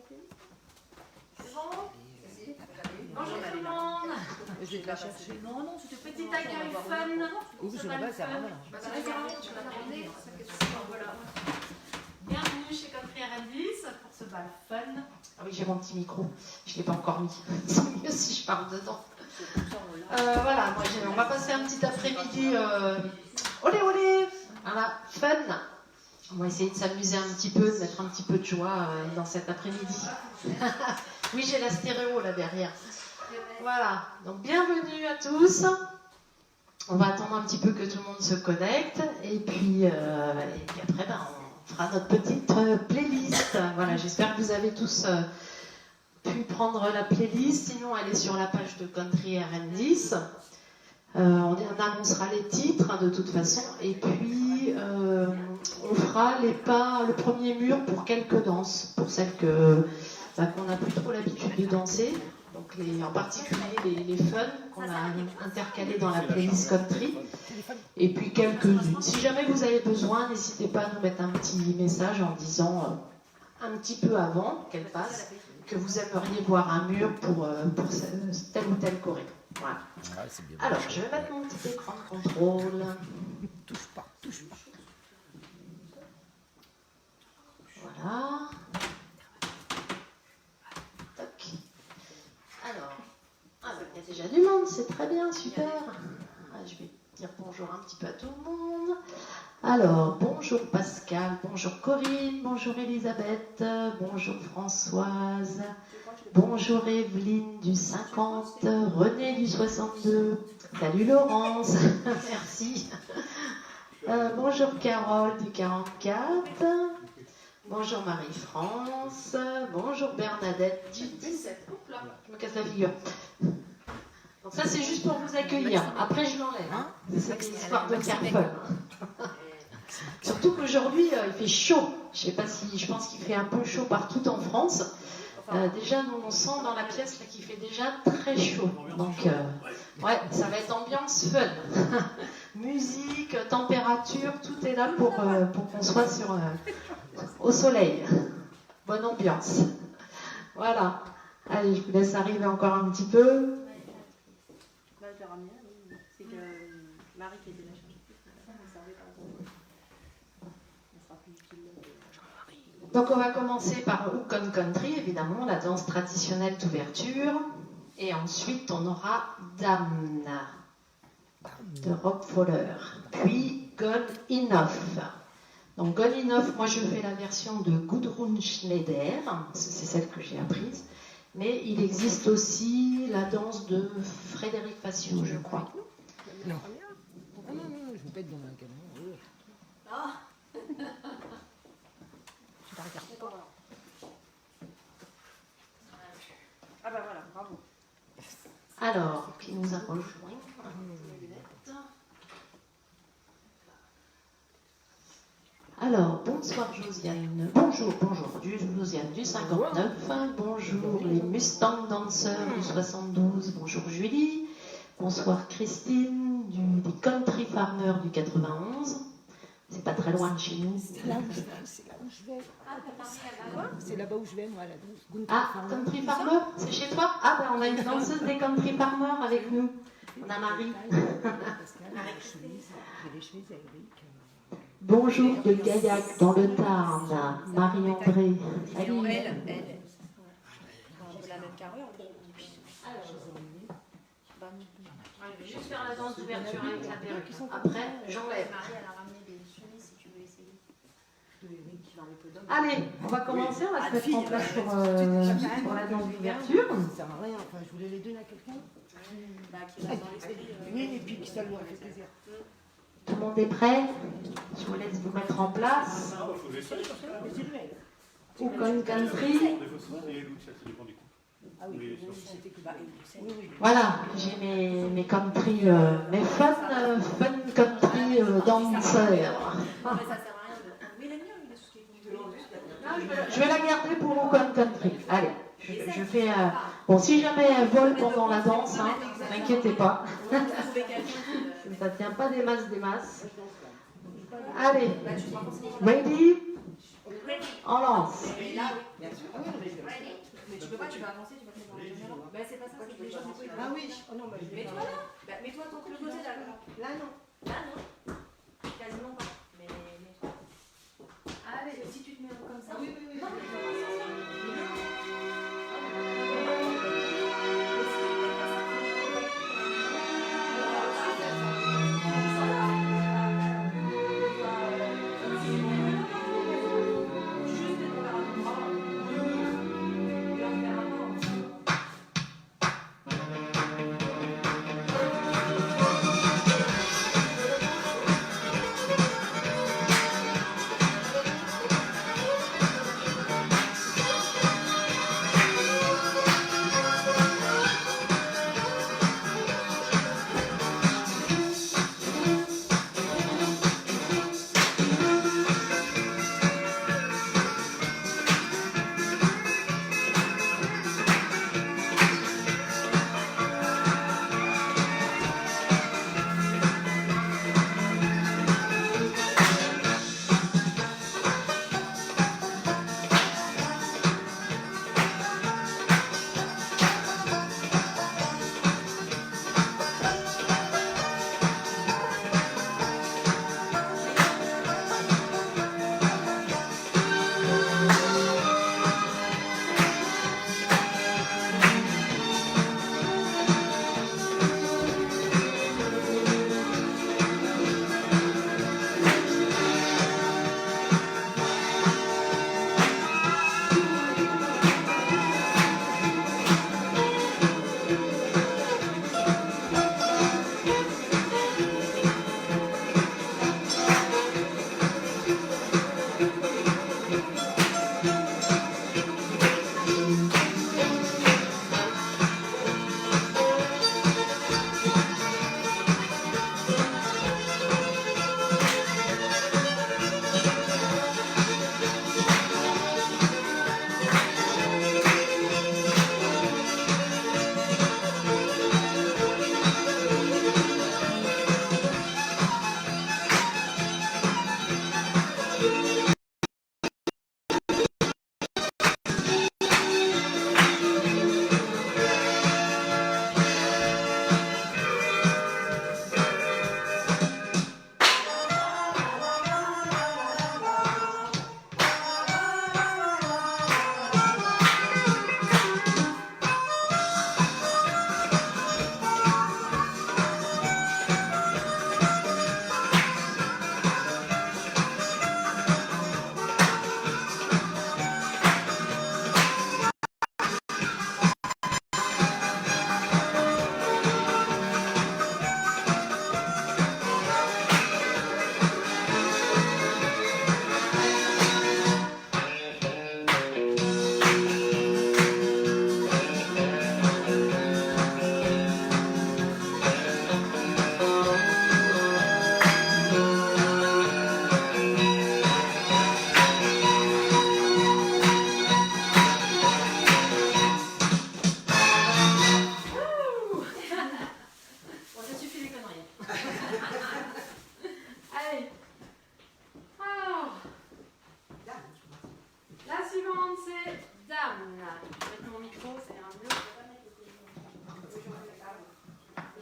C'est bon? Bonjour tout le monde. Je vais la chercher. Non, c'était petit accueil fun. Oui, c'est là-bas, c'est vraiment. Voilà. Bienvenue chez Country R&D pour ce bal fun. Ah oui, j'ai mon petit micro, je ne l'ai pas encore mis. C'est mieux si je parle dedans. Voilà, on va passer un petit après-midi. Olé olé, voilà, fun. On va essayer de s'amuser un petit peu, de mettre un petit peu de joie dans cet après-midi. Oui, j'ai la stéréo là derrière. Voilà, donc bienvenue à tous. On va attendre un petit peu que tout le monde se connecte. Et puis après, on fera notre petite playlist. Voilà, j'espère que vous avez tous pu prendre la playlist. Sinon, elle est sur la page de Country RN10. On annoncera les titres de toute façon. Et puis, on fera le premier mur pour quelques danses. Pour celles qu'on n'a plus trop l'habitude de danser. Donc en particulier les fun qu'on a intercalés dans la playlist country. Et puis quelques-unes. Si jamais vous avez besoin, n'hésitez pas à nous mettre un petit message en disant un petit peu avant qu'elle passe que vous aimeriez voir un mur pour tel ou tel choré. Voilà. Alors, je vais mettre mon petit écran de contrôle. Touche pas. Voilà. Alors, il y a déjà du monde, c'est très bien, super. Je vais dire bonjour un petit peu à tout le monde. Alors, bonjour Pascal, bonjour Corinne, bonjour Elisabeth, bonjour Françoise, bonjour Evelyne du 50, René du 62, salut Laurence, merci. Bonjour Carole du 44. Bonjour Marie-France, bonjour Bernadette du 17. Oups là, je me casse la figure. Donc ça c'est juste pour vous accueillir. Après je l'enlève. Hein. C'est une histoire de faire fun. Surtout qu'aujourd'hui il fait chaud. Je pense qu'il fait un peu chaud partout en France. Déjà nous on sent dans la pièce là, qu'il fait déjà très chaud. Donc ouais, ça va être ambiance fun. Musique, température, tout est là pour qu'on soit au soleil. Bonne ambiance. Voilà. Allez, je vous laisse arriver encore un petit peu. C'est que Marie qui était là chercher. Donc on va commencer par Hook on Country, évidemment, la danse traditionnelle d'ouverture. Et ensuite on aura Damna de Rob Fowler. Puis Gone Enough. Donc Gone Enough, moi je fais la version de Gudrun Schneider, c'est celle que j'ai apprise. Mais il existe aussi la danse de Frédéric Fassio, je crois. Non. Ah non, je vais pas être dans un canon. Ah. Je la regarde pas. Ah bah voilà, bravo. Alors, qui nous a rejoint? Alors, bonsoir Josiane. Bonjour Josiane du 59. Bonjour les Mustang Dancers du 72. Bonjour Julie. Bonsoir Christine des Country Farmers du 91. C'est pas très loin de chez nous. C'est là où je vais. C'est là-bas où je vais, moi, la danse. Ah, Country Farmer, c'est chez toi? Ah ben on a une danseuse des Country Farmers avec nous. On a Marie. J'ai les cheveux aériques. Bonjour de Gaillac dans le Tarn, Marie-André. Elle, on peut la mettre carrée. Je vais juste faire la danse d'ouverture avec la perruque. Après, j'enlève. Marie, elle a ramené des chemises si tu veux essayer. Allez, on va commencer, on va se mettre en place pour la danse d'ouverture. Ça sert à rien, enfin, je voulais les donner à quelqu'un. Qui reste dans l'esprit. Oui, et puis que ça lui aurait fait plaisir. Tout le monde est prêt? Je vous laisse vous mettre en place. Hook on Country. Voilà, j'ai mes country, mes fun country danseurs. Je vais la garder pour Hook on Country. Allez, je fais. Bon, si jamais elle vole pendant la danse, hein, n'inquiétez pas. Ça ne tient pas des masses. Allez, ready? On lance. Mais là, oui. Bien sûr. Ah oui, non, mais je- Mais tu peux pas, tu vas avancer, tu vas te mettre dans le caméra. Ben c'est pas ça, c'est que les gens vont pas. Ah oui. Oh non, mais je vais Mets-toi pas- là. Ben, mets-toi ton le côté là. Là, non. Là, non. Quasiment pas. Mais mets-toi. Allez, si tu te mets comme ça. Oui, oui, oui. Non, mais tu vas pas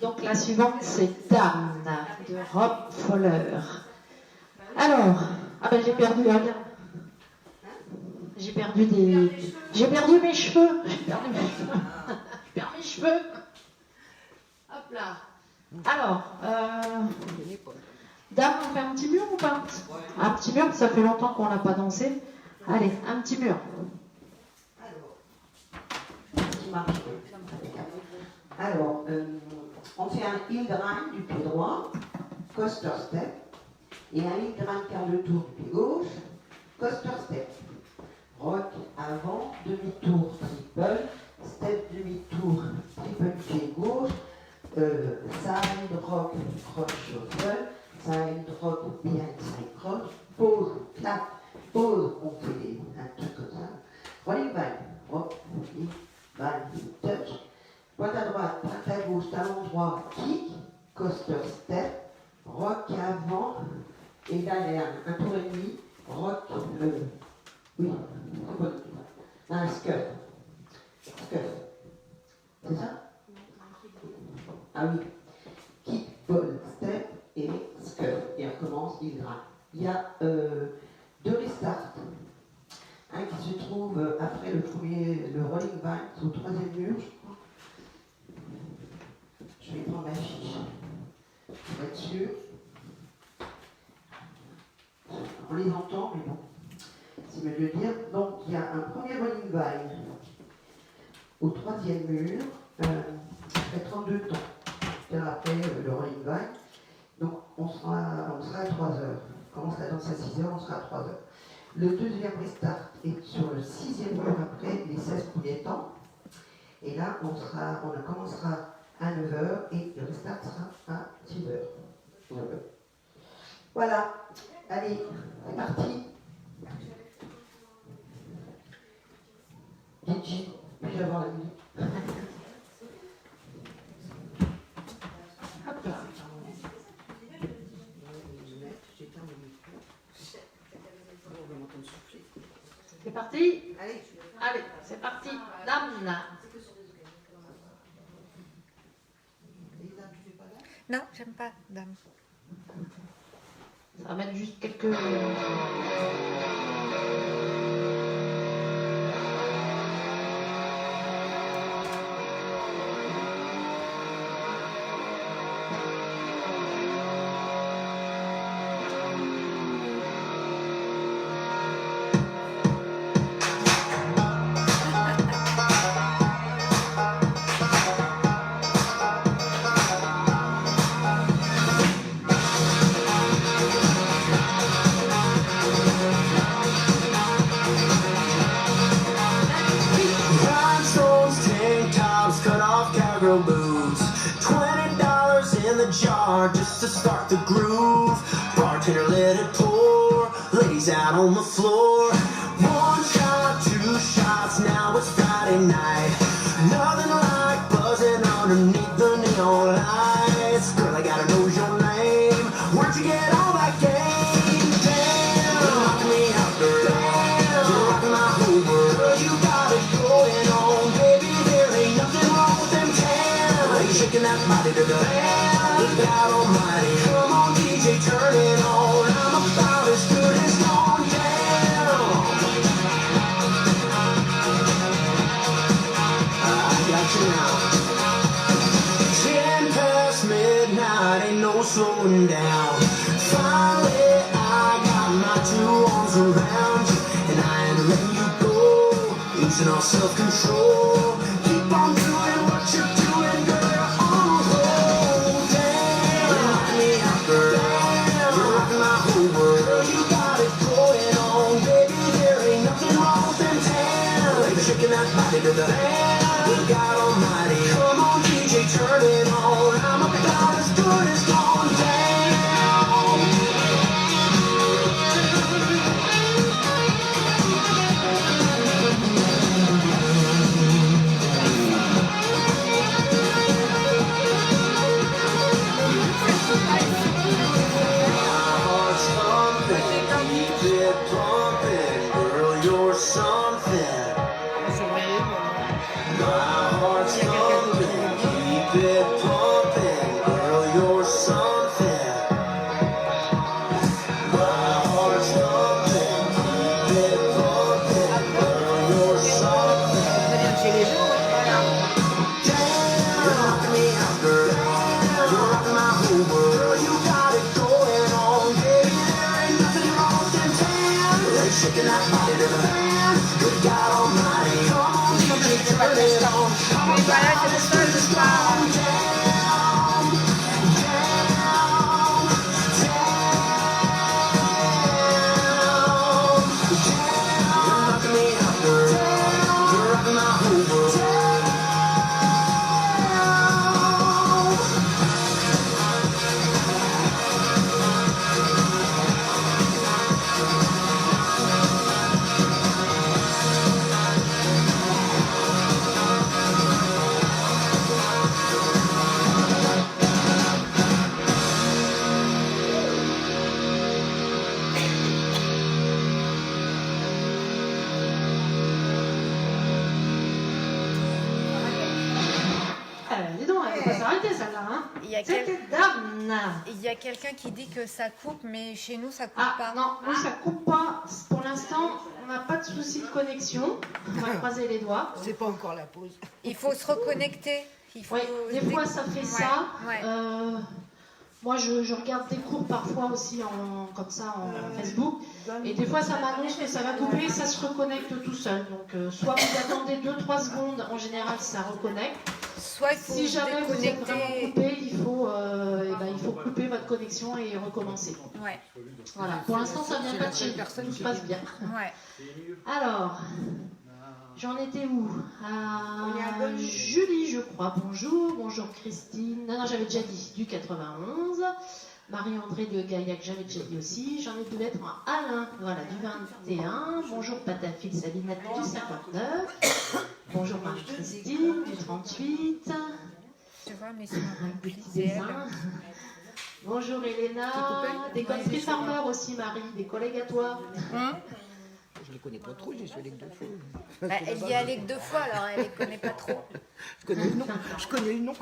Donc la suivante, c'est Dame de Rob Fowler. Alors, ah ben j'ai perdu, regarde. J'ai perdu mes cheveux. Je perds mes cheveux. Hop là. Alors, Dame, on fait un petit mur ou pas? Un petit mur, ça fait longtemps qu'on n'a pas dansé. Allez, un petit mur. Alors, on fait un heel grind du pied droit, coaster step, et un heel grind quart de tour du pied gauche, coaster step. Rock avant, demi-tour triple, step demi-tour triple pied gauche, side rock cross shuffle, side rock behind side cross, pause, clap, pause, on fait un truc comme ça. Rolling back, rock, back, touch. Pointe à droite, pointe à gauche, talon droit, kick, coaster step, rock avant, et derrière, un tour et demi, rock, un scuff. Scuff. C'est ça? Ah oui. Kick, ball, step et scuff. Et on recommence, il grimpe. Il y a deux restarts. Un qui se trouve après le rolling vine, au troisième mur, je crois. Je vais prendre ma fiche pour être sûr. On les entend, mais bon, c'est mieux de le dire. Donc, il y a un premier rolling vine au troisième mur, après 32 temps. C'est-à-dire après le rolling vine. Donc, on sera à 3 heures. On commence la danse à 6 heures, on sera à 3 heures. Le deuxième restart est sur le sixième mur après les 16 premiers temps. Et là, on commencera à 9 heures et le restart sera à 6 heures. Voilà. Allez, c'est parti. Gigi, puis-je avoir la musique? Hop là. C'est parti? Allez. Allez, c'est parti. Dame. Non, j'aime pas, dame. Ça va mettre juste quelques... Rhinestones, tank tops, cut off cowgirl boots. $20 in the jar just to start the groove. Bartender let it pour, ladies out on the floor. One shot, two shots, now it's Friday night. Nothing like buzzing underneath the neon lights. Girl, I gotta know your name. Where'd you get all that game? Damn, you're knocking me out, girl. Damn, you're rocking my whole world. Girl, you got it going on, baby. There ain't nothing wrong with them tan. Are you shaking that body to the band? Look out almighty. Come on, DJ, turn it on. I'm about as good as gone down. I got you now. 10 past midnight, ain't no slowing down. Finally, I got my two arms around you, and I ain't letting you go. Losing all self-control. Keep on doing what you're doing, girl. You're on a roll. Damn, you're knocking me out, girl. Damn, you're rocking my whole world. Girl, you got it going on, baby. There ain't nothing wrong with them tan. Like shaking that body to the band. Good God Almighty, come on, DJ, turn it on. I'm about as good as gone down. My heart's thumping, keep it pumping. Girl, you're something. My heart's pumping, keep it pumping. Girl, you're something. My heart's pumping, keep it pumping. Girl, you're something. Damn, you're knocking me out, girl. You're rocking my whole world. Girl, you got it going on, baby. There ain't nothing wrong with them tan. They're shaking that body to the band. Good God Almighty, come on, DJ, turn it on. Come on, back to the start of the down, down, down, down. You're knocking me out, girl. You're rocking my whole world. C'était dame. Il y a quelqu'un qui dit que ça coupe, mais chez nous, ça coupe Ah pas. non, nous ça coupe pas. Pour l'instant, on n'a pas de souci de connexion. On va croiser les doigts. C'est pas encore la pause. Il faut se reconnecter. Il faut Oui, des fois ça fait ça. ouais. Moi je regarde des cours parfois aussi comme ça en Facebook. Et des fois ça m'annonce que ça va couper et ça se reconnecte tout seul. Donc soit vous attendez 2-3 secondes, en général ça reconnecte. Soit il faut Si jamais vous êtes vraiment déconnecter. coupé, il faut couper votre connexion et recommencer. Ouais, Voilà. Pour l'instant ça vient pas de chez personne tout se qui passe vient. bien. ouais. Alors, j'en étais où? On est à bonne- Julie, je crois. Bonjour, bonjour Christine. Non, j'avais déjà dit du 91. Marie-André de Gaillac, j'avais déjà dit aussi. J'en ai dû être en Alain, voilà, du 21. Bonjour Patafil Salinette du 59. Bonjour Marie-Christine du 38. Tu vois, mais c'est un Des petit petits dessins. Bonjour Elena. Des country farmers aussi, Marie, des collègues à toi. Je les connais pas trop, j'y suis allée que 2 fois. Bah, elle y est allée que 2 fois, alors elle les connaît pas trop. Je connais le nom. Je connais le nom.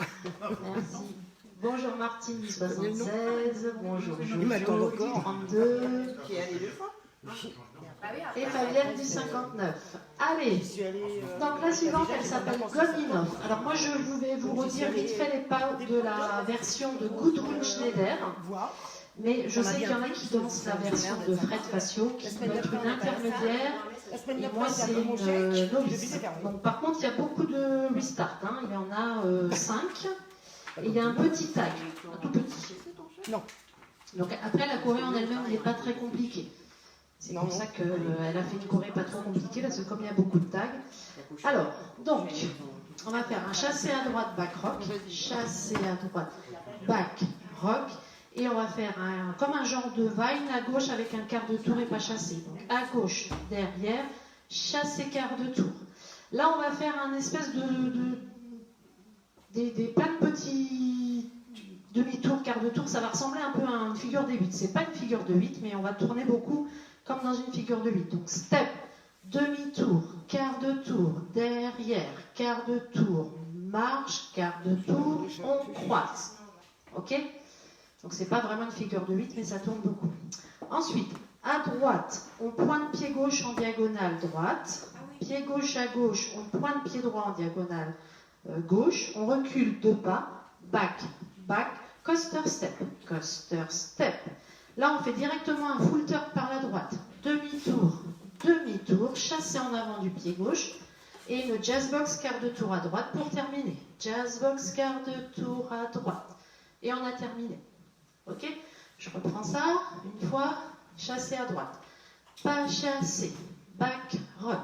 Merci. Bonjour Martine du 76, bonjour Il m'attend Jojo du encore. 32 Qui est allée 2 fois. et Fabienne du 59. Allez, Je suis allée. donc la suivante elle s'appelle Goldinoff. Alors moi je vais vous redire vite fait les pas de la version de Gudrun Schneider. Voir. Mais je sais qu'il y en a qui dansent la version de Fred Facio, qui doit être une intermédiaire. La semaine Et d'après, moi, c'est c'est un peu mon chèque. une Je novice. vais fermer. Donc, par contre, il y a beaucoup de restart. Hein. Il y en a 5. Et il y a un petit tag, un tout petit. Non. Donc, après, la choré en elle-même n'est pas très compliquée. C'est Non, pour non. ça qu'elle a fait une choré pas trop compliquée, parce que comme il y a beaucoup de tags. Alors, donc, on va faire un chassé à droite, back rock. Chassé à droite, back rock. Et on va faire comme un genre de vine à gauche avec un quart de tour et pas chassé. Donc à gauche, derrière, chassé quart de tour. Là, on va faire un espèce des plein de petits demi-tours, quart de tour. Ça va ressembler un peu à une figure de 8. C'est pas une figure de 8, mais on va tourner beaucoup comme dans une figure de 8. Donc step, demi-tour, quart de tour, derrière, quart de tour, marche, quart de tour, on croise. Ok ? Donc c'est pas vraiment une figure de 8, mais ça tourne beaucoup. Ensuite, à droite, on pointe pied gauche en diagonale droite. Pied gauche à gauche, on pointe pied droit en diagonale gauche. On recule 2 pas. Back, back, coaster step, coaster step. Là, on fait directement un full turn par la droite. Demi-tour, demi-tour, chassé en avant du pied gauche. Et une jazz box quart de tour à droite pour terminer. Jazz box quart de tour à droite. Et on a terminé. Ok, je reprends ça, une fois, chassé à droite, pas chassé, back, rock,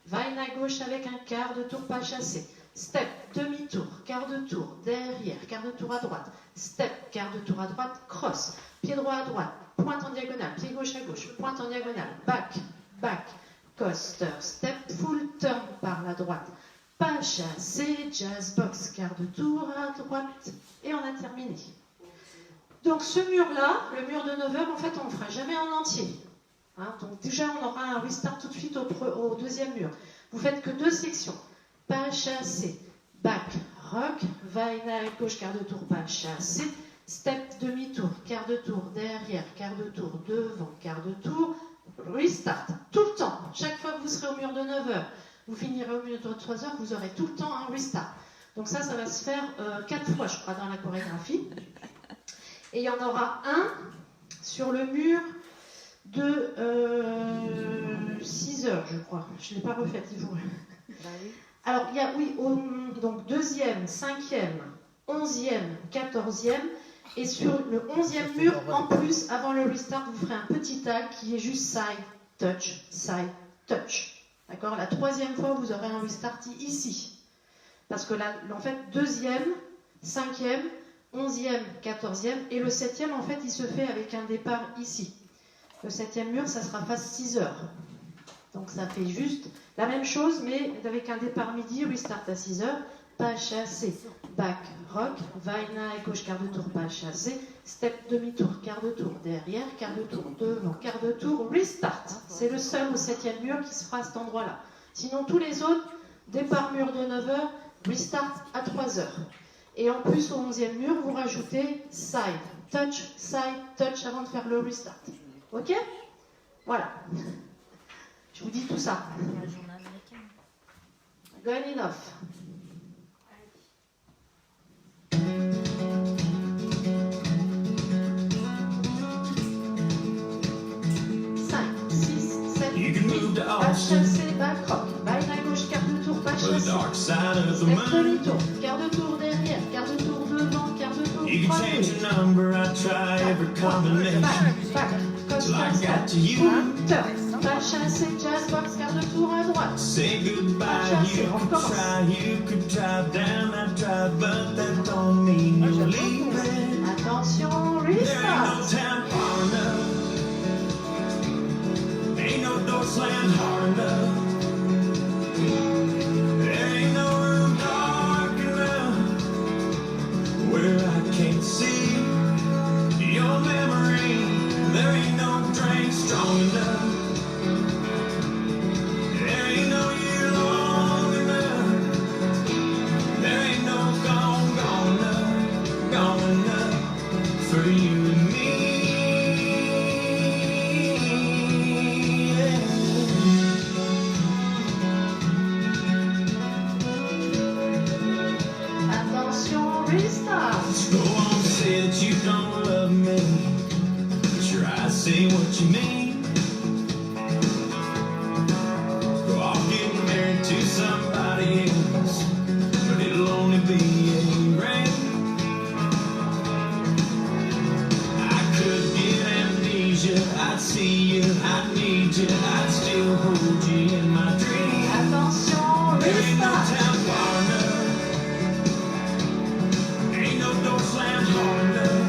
vine à gauche avec un quart de tour, pas chassé, step, demi-tour, quart de tour, derrière, quart de tour à droite, step, quart de tour à droite, cross, pied droit à droite, pointe en diagonale, pied gauche à gauche, pointe en diagonale, back, back, coaster, step, full turn par la droite, pas chassé, jazz box, quart de tour à droite, et on a terminé. Donc ce mur-là, le mur de 9h, en fait, on ne le fera jamais en entier. Hein, donc déjà, on aura un restart tout de suite au deuxième mur. Vous faites que 2 sections. Pas chassé, back, rock, vine à gauche, quart de tour, pas chassé, step, demi-tour, quart de tour, derrière, quart de tour, devant, quart de tour, restart. Tout le temps. Chaque fois que vous serez au mur de 9h, vous finirez au mur de 3h, vous aurez tout le temps un restart. Donc ça va se faire 4 fois, je crois, dans la chorégraphie. Et il y en aura un sur le mur de 6 heures, je crois. Je ne l'ai pas refaite, il faut. Alors, il y a, oui, donc 2e, 5e, 11e, 14e. Et sur le 11e mur, en plus, avant le restart, vous ferez un petit tag qui est juste side, touch, side, touch. D'accord ? La 3e fois, vous aurez un restart ici. Parce que là, en fait, 2e, 5e, 11e, 14e, et le 7e, en fait, il se fait avec un départ ici. Le 7e mur, ça sera face 6 heures. Donc ça fait juste la même chose, mais avec un départ midi, restart à 6 heures, pas chassé, back, rock, vine à gauche, quart de tour, pas chassé, step, demi-tour, quart de tour, derrière, quart de tour, devant, quart de tour, restart. C'est le seul au 7e mur qui se fera à cet endroit-là. Sinon, tous les autres, départ mur de 9h, restart à 3 heures. Et en plus, au 11e mur, vous rajoutez side, touch avant de faire le restart. Ok? Voilà. Je vous dis tout ça. Good enough. You can move to Pas Austin, chassé, back rock. Bail à gauche, quart de tour, pas or the chassé. dark side of the Step moon. demi-tour, quart de tour derrière, quart de tour devant, quart de tour You can change the number, I try every combination. back, Till I costa, got to you. turn, pas chassé, jazz box, quart de tour à droite. Say goodbye, you could drive down that drive, but that don't mean you're leaving. Attention, There ain't no restart. town far enough. Ain't no door slammed hard enough. There ain't no room dark enough where I can't see your memory. There ain't no drink strong enough. There ain't no year long enough. There ain't no gone enough for you and me. Attention, restart. Go on, say that you don't love me. Try to say what you mean. Go off getting married to somebody else, but it'll only be a ring. I could get amnesia. I'd see you, I'd need you, I'd still hold you in my dreams. Attention, There ain't no restart. town far enough. Ain't no door slammed hard enough.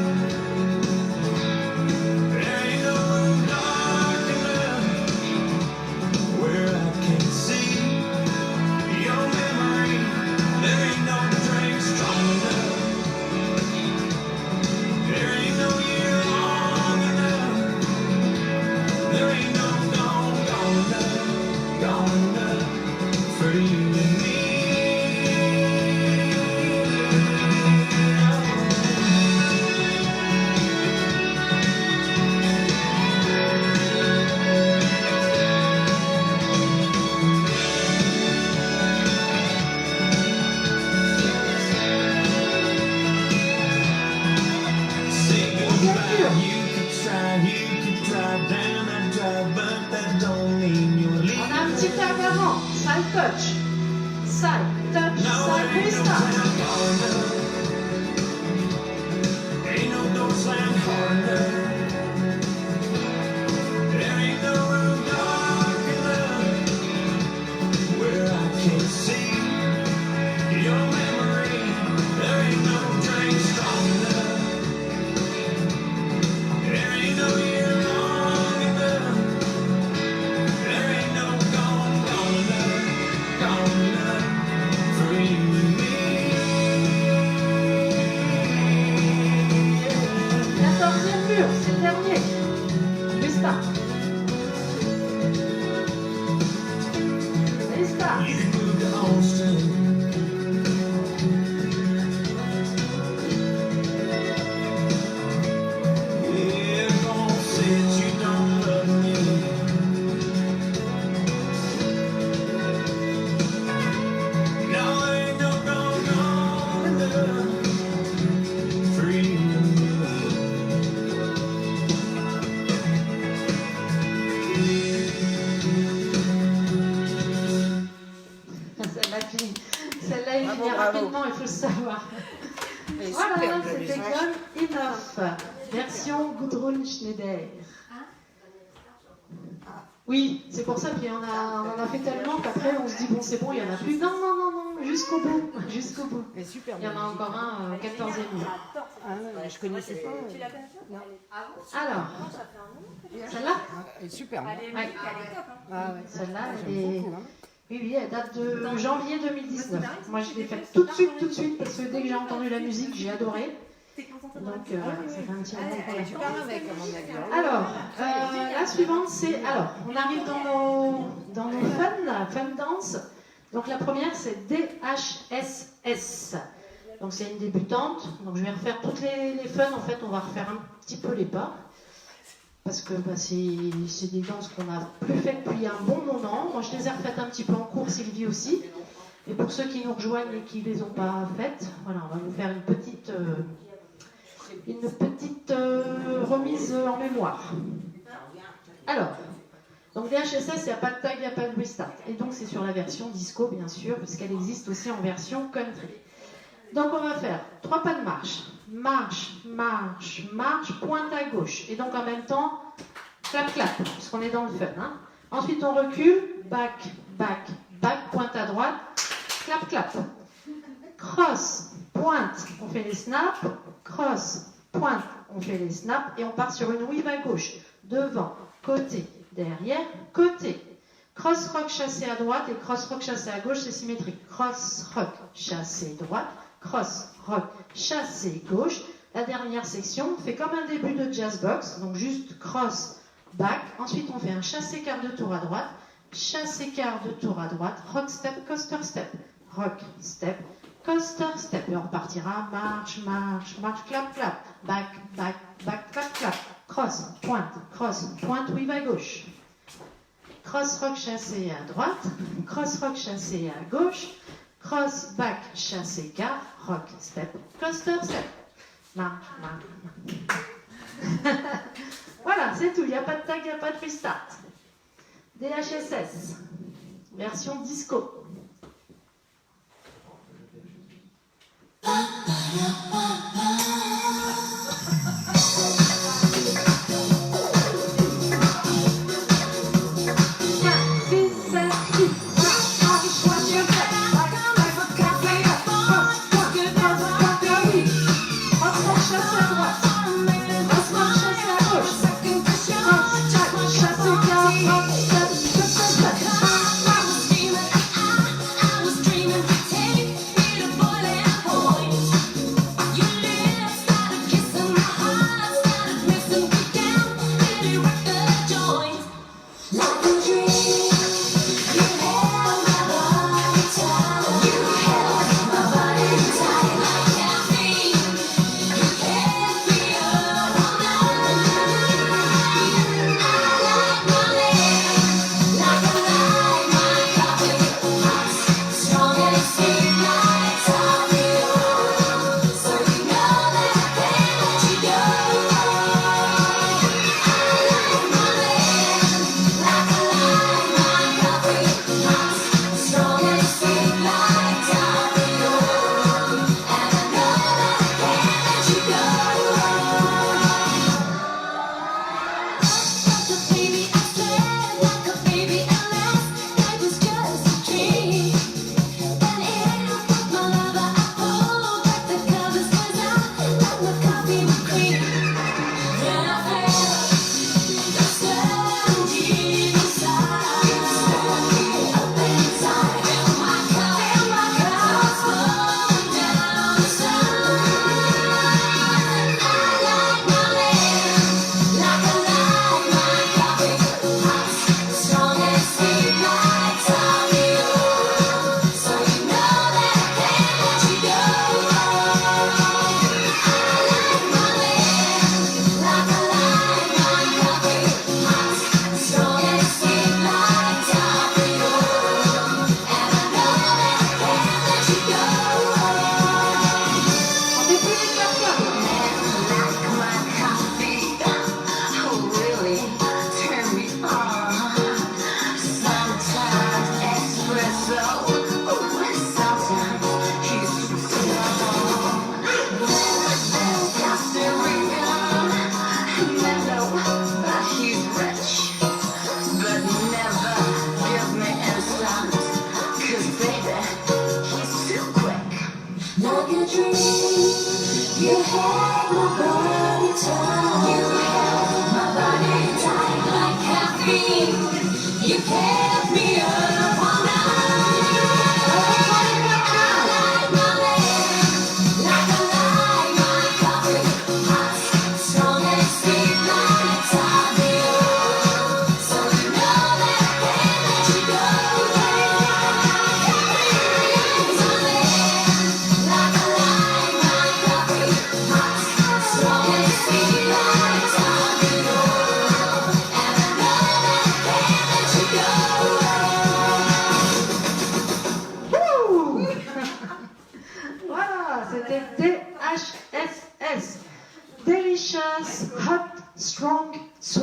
There ain't no room dark enough where I can't see your memory. There ain't no drink strong enough. There ain't no year long enough. There ain't no gone enough for you and me. Say goodbye. You could drive down that drive, but that don't mean you're On leaving. a un petit tag avant. Side touch. Side touch, No, side ain't no restart. town far enough. Ain't no door slammed hard enough. There ain't no room dark enough where I can't see your memory. There ain't no drink strong enough. There ain't no year long enough. There ain't no gone enough for you and me. 14e mur, c'est le dernier. Restart. Restart. You can move to Austin. Yeah, don't say that you don't love me. No, ain't no gone enough for you and me. Celle-là, il finit rapidement, il faut le savoir. Voilà, c'était Good Enough, version Gudrun Schneider. Oui, c'est pour ça, puis on en a fait tellement qu'après on se dit bon c'est bon, il n'y en a plus. Non, non, non, non, jusqu'au bout, jusqu'au bout. Mais super. Il y en a encore un, 14e mur. Ah ouais, je connaissais pas. Tu la connais pas? Non. Alors, Non, ça fait un moment que tu celle-là, Elle est super. Elle est Ouais. musique, elle est top. Hein. Ah ouais. celle-là, elle J'aime est... beaucoup, hein. Oui, oui, elle date de janvier 2019. Moi je l'ai faite tout de suite, parce que dès que j'ai entendu la musique, j'ai adoré. T'es concentrée dans la Donc musique. voilà, ça fait un petit moment qu'on Elle l'a est fait. super avec, à mon avis. hein. Alors, la suivante, c'est... Alors, on arrive dans nos fun danse. Donc la première, c'est DHSS. Donc c'est une débutante. Donc je vais refaire toutes les fun. En fait, on va refaire un petit peu les pas. Parce que c'est des danses qu'on n'a plus faites depuis un bon moment. Moi, je les ai refaites un petit peu en cours, Sylvie aussi. Et pour ceux qui nous rejoignent et qui ne les ont pas faites, voilà, on va vous faire une petite remise en mémoire. Alors, donc DHSS, il n'y a pas de tag, il n'y a pas de restart. Et donc c'est sur la version disco, bien sûr, puisqu'elle existe aussi en version country. Donc on va faire 3 pas de marche. Marche, marche, marche, pointe à gauche. Et donc en même temps, clap, clap, puisqu'on est dans le fun. Hein. Ensuite on recule, back, back, back, pointe à droite, clap, clap. Cross, pointe, on fait les snaps. Cross, pointe, on fait les snaps. Et on part sur une weave à gauche. Devant, côté, derrière, côté. Cross rock chassé à droite et cross rock chassé à gauche, c'est symétrique. Cross rock chassé droite, cross rock chassé gauche. La dernière section fait comme un début de jazz box, donc juste cross back. Ensuite, on fait un chassé quart de tour à droite, chassé quart de tour à droite, rock step, coaster step, rock step, coaster step. Et on repartira marche, marche, marche, clap, clap, back, back, back, clap, clap. Cross, pointe, weave à gauche. Cross rock chassé à droite, cross rock chassé à gauche, cross back chassé quart, rock step, coaster step. Marche, marche. Voilà, c'est tout. Il n'y a pas de tag, il n'y a pas de restart. DHSS, version disco.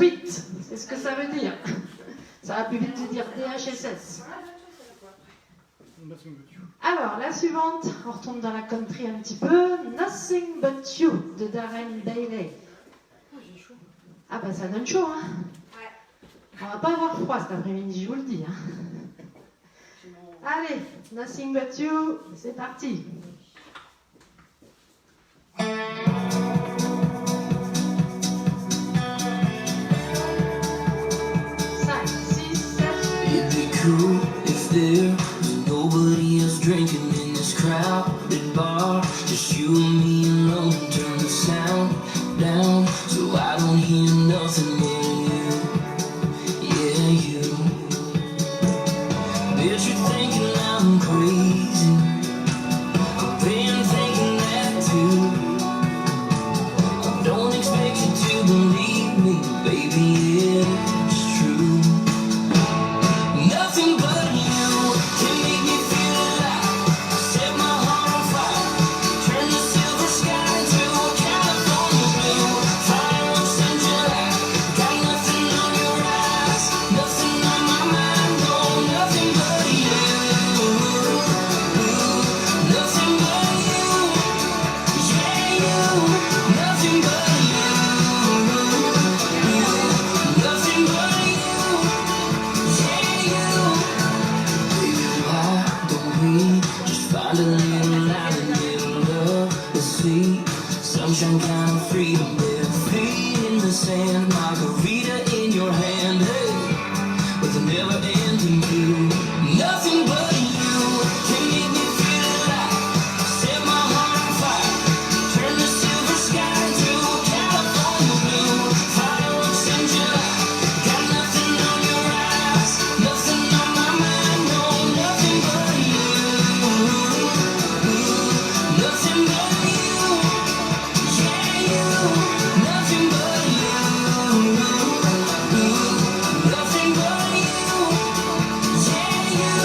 Sweet, c'est ce que ça veut dire. Ça va plus vite de dire DHSS. Alors, la suivante, on retourne dans la country un petit peu. Nothing But You de Darren Bailey. Ah bah ça donne chaud, hein. On va pas avoir froid cet après-midi, je vous le dis. Hein. Allez, Nothing But You, c'est parti. 5, 6, 7. It'd be cool if there was nobody else drinking in this crowded bar. Just you and me alone. Turn the sound down so I don't hear nothing but you. Yeah, you. Bet you're thinking I'm crazy. I've been thinking that too. I don't expect you to believe me, baby, it's true. Nothing but you can make me feel alive. Set my heart on fire. Turn the silver sky into a California blue. Fireworks in July. Got nothing on your eyes, nothing on my mind. No, nothing but you. Nothing but you. Yeah, you. Nothing but you. Nothing but you. Yeah, you. Baby, why don't we just find a little light in the middle of the sea? Sunshine, kind of freedom, bare feet in the sand, margarita in your hand, hey, with a never-ending view. Nothing but you can make me feel alive. Set my heart on fire. Turn the silver sky into a California blue. Fireworks in July. Got nothing on your eyes, nothing on my mind. No, nothing but you. Nothing but you. Yeah, you. Nothing but you. Nothing but you. Yeah, you.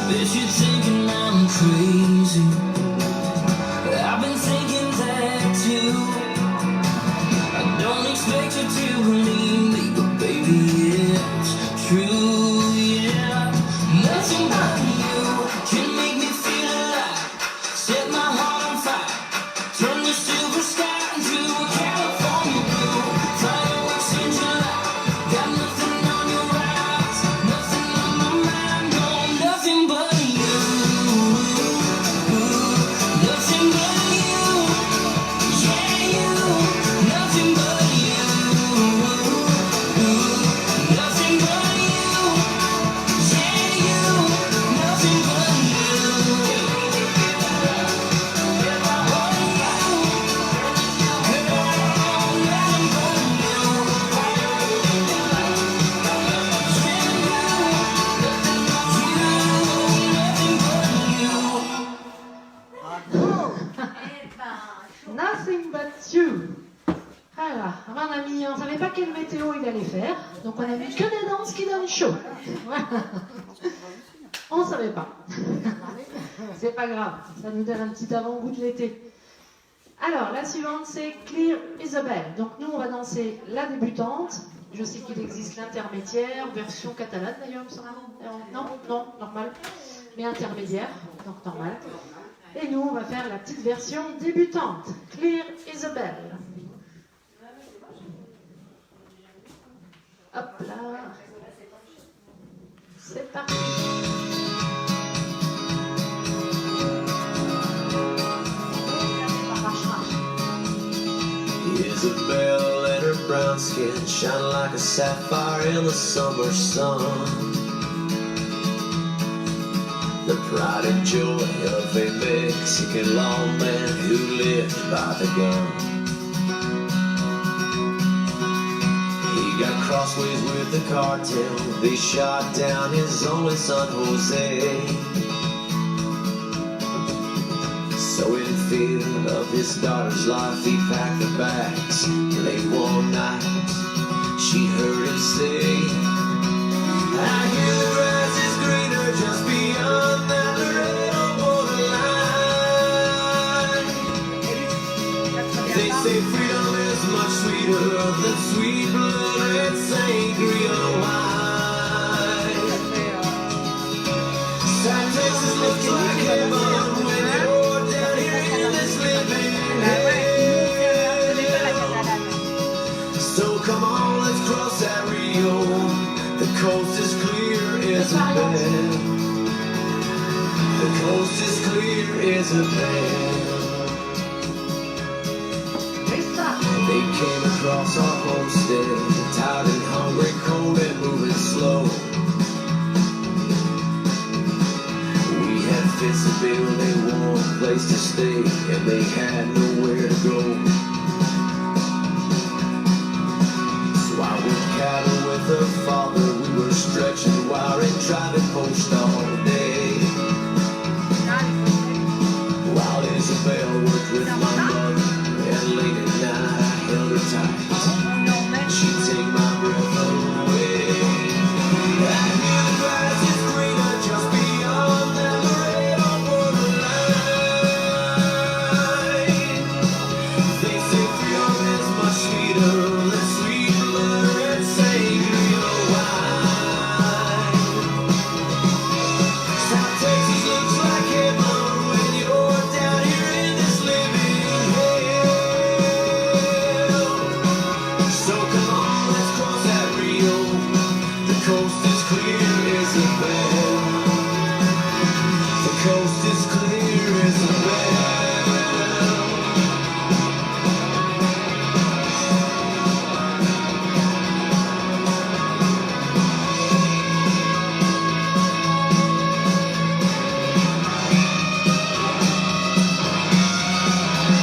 Bet you're thinking I'm crazy. I've been thinking that too. I don't expect you to believe me, but baby, it's true, yeah. Nothing but you can make me feel alive. Set my heart on fire. Turn the silver sky into a California blue. Fireworks in July. Got nothing on your eyes, nothing on my mind. No, nothing but you. Nothing but you. Yeah, you. Nothing but you. Nothing but you. Yeah, you. Nothing but Nothing But You. Alors, on savait pas quelle météo il allait faire, donc on a mis que des danses qui donnent chaud. Voilà. On savait pas. C'est pas grave, ça nous donne un petit avant-goût de l'été. Alors, la suivante, c'est Clear Isabel. Donc, nous, on va danser la débutante. Je sais qu'il existe l'intermédiaire, version catalane d'ailleurs, il me semble. Non, normal. Mais intermédiaire, donc normal. Et nous, on va faire la petite version débutante. Clear Isabel. Hop là. C'est parti. Isabel and her brown skin shine like a sapphire in the summer sun. The pride and joy of a Mexican lawman who lived by the gun. He got crossways with the cartel. They shot down his only son, Jose. So in fear of his daughter's life, he packed the bags. Late one night, she heard him say, I hear the grass is greener just beyond that say freedom is much sweeter than sweet blood sangria wine. South Texas looks like heaven when you're down here in this living hell. So come on, let's cross that Rio. The coast is clear, Isabel. The coast is clear, Isabel. They came across our homestead, tired and hungry, cold and moving slow. We had fits to build a warm place to stay, and they had nowhere to go. So I worked cattle with her father, we were stretching wire and driving post all day. While Isabel worked with my mother, and late at night I held her tight. She'd take my breath away. I hear the grass is greener just beyond that Laredo borderline. They say freedom is much sweeter than sweet blood and sangria wine. South Texas looks like heaven when you're down here in this living hell. So come on, let's cross that Rio. The coast is clear, Isabel. The coast is clear, Isabel.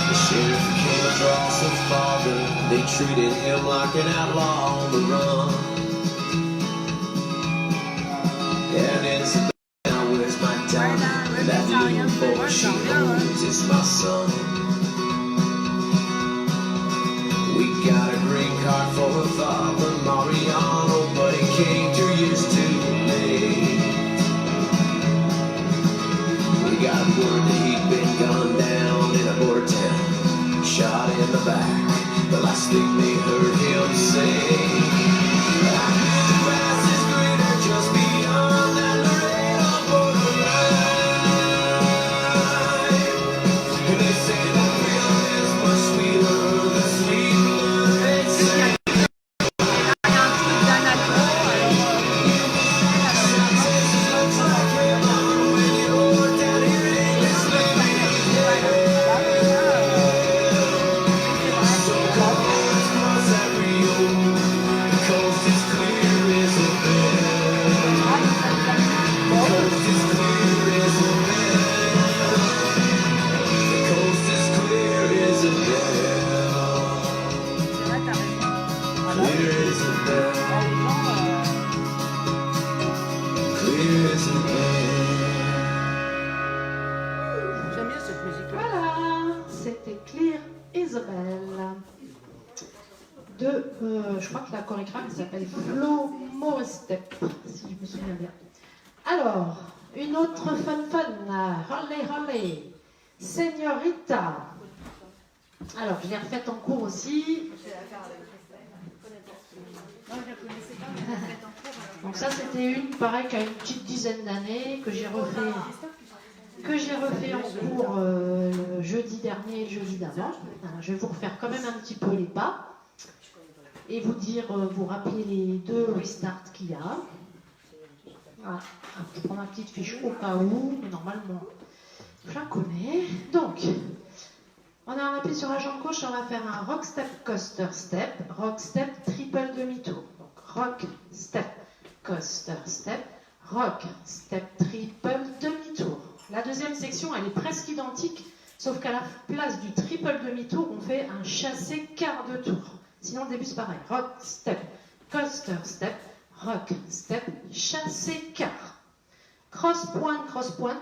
The sheriff came across his father. They treated him like an outlaw on the run. And Isabel, now where's my daughter? That little boy she holds is my son. We got a green card for her father, Mariano, but he came 2 years too late. We got word that he'd been gunned down in a border town, shot in the back. The last thing they heard him say, I hear the grass is greener just beyond that Laredo borderline. And they say that freedom is much sweeter than sweet blood and sangria. Looks like heaven when you're down here in this living hell. So come on, let's cross that Rio. The coast is clear, Isabel. The coast is clear, Isabel. The coast is clear, Isabel. Clear, Isabel. Clear, Isabel. J'aime bien cette musique. Voilà, c'était Clear Isabel. Je crois que la chorégraphe s'appelle Flo Morestep, si je me souviens bien. Alors, une autre fun. Holly Holly. Señorita. Alors, je l'ai refaite en cours aussi. Donc ça, c'était une, pareil, qu'à une petite dizaine d'années, que j'ai refait en cours jeudi dernier et le jeudi d'avant. Alors, je vais vous refaire quand même un petit peu les pas et vous dire, vous rappeler les 2 restarts qu'il y a. Voilà. Je prends ma petite fiche au cas où, mais normalement, je la connais. Donc, on a appuyé sur la jambe gauche, on va faire un rock step, coaster step, rock step, triple demi-tour. Donc, rock step, coaster step, rock step, triple demi-tour. La deuxième section, elle est presque identique, sauf qu'à la place du triple demi-tour, on fait un chassé quart de tour. Sinon, le début, c'est pareil. Rock, step, coaster, step, rock, step, chassé quart. Cross, pointe,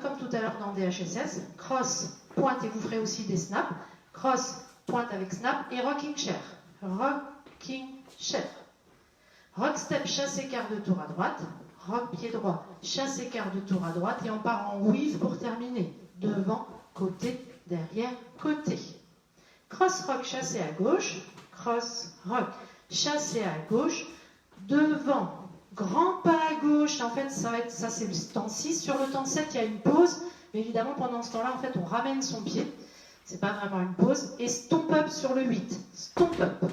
comme tout à l'heure dans DHSS. Cross, pointe, et vous ferez aussi des snaps. Cross, pointe avec snap, et rocking chair. Rocking chair. Rock, step, chassé quart de tour à droite. Rock, pied droit, chassé quart de tour à droite, et on part en weave pour terminer. Devant, côté, derrière, côté. Cross rock chassé à gauche, cross rock chassé à gauche, devant, grand pas à gauche. En fait, ça c'est le temps 6. Sur le temps 7, il y a une pause. Mais évidemment, pendant ce temps-là, en fait, on ramène son pied. C'est pas vraiment une pause. Et stomp up sur le 8. Stomp up.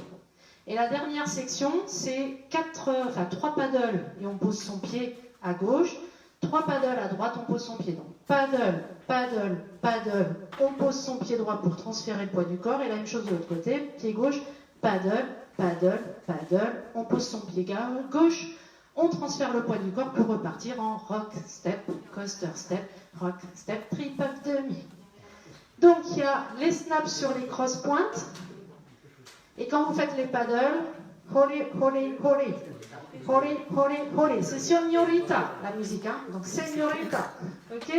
Et la dernière section, c'est 3 paddles et on pose son pied à gauche. 3 paddles à droite, on pose son pied. Donc paddle, paddle, paddle, on pose son pied droit pour transférer le poids du corps. Et la même chose de l'autre côté, pied gauche, paddle, paddle, paddle, on pose son pied gauche. On transfère le poids du corps pour repartir en rock step, coaster step, rock step, triple demi. Donc il y a les snaps sur les cross pointes. Et quand vous faites les paddles, holé, holé, holé, holé, holé, holé, c'est signorita la musique, hein, donc signorita, ok?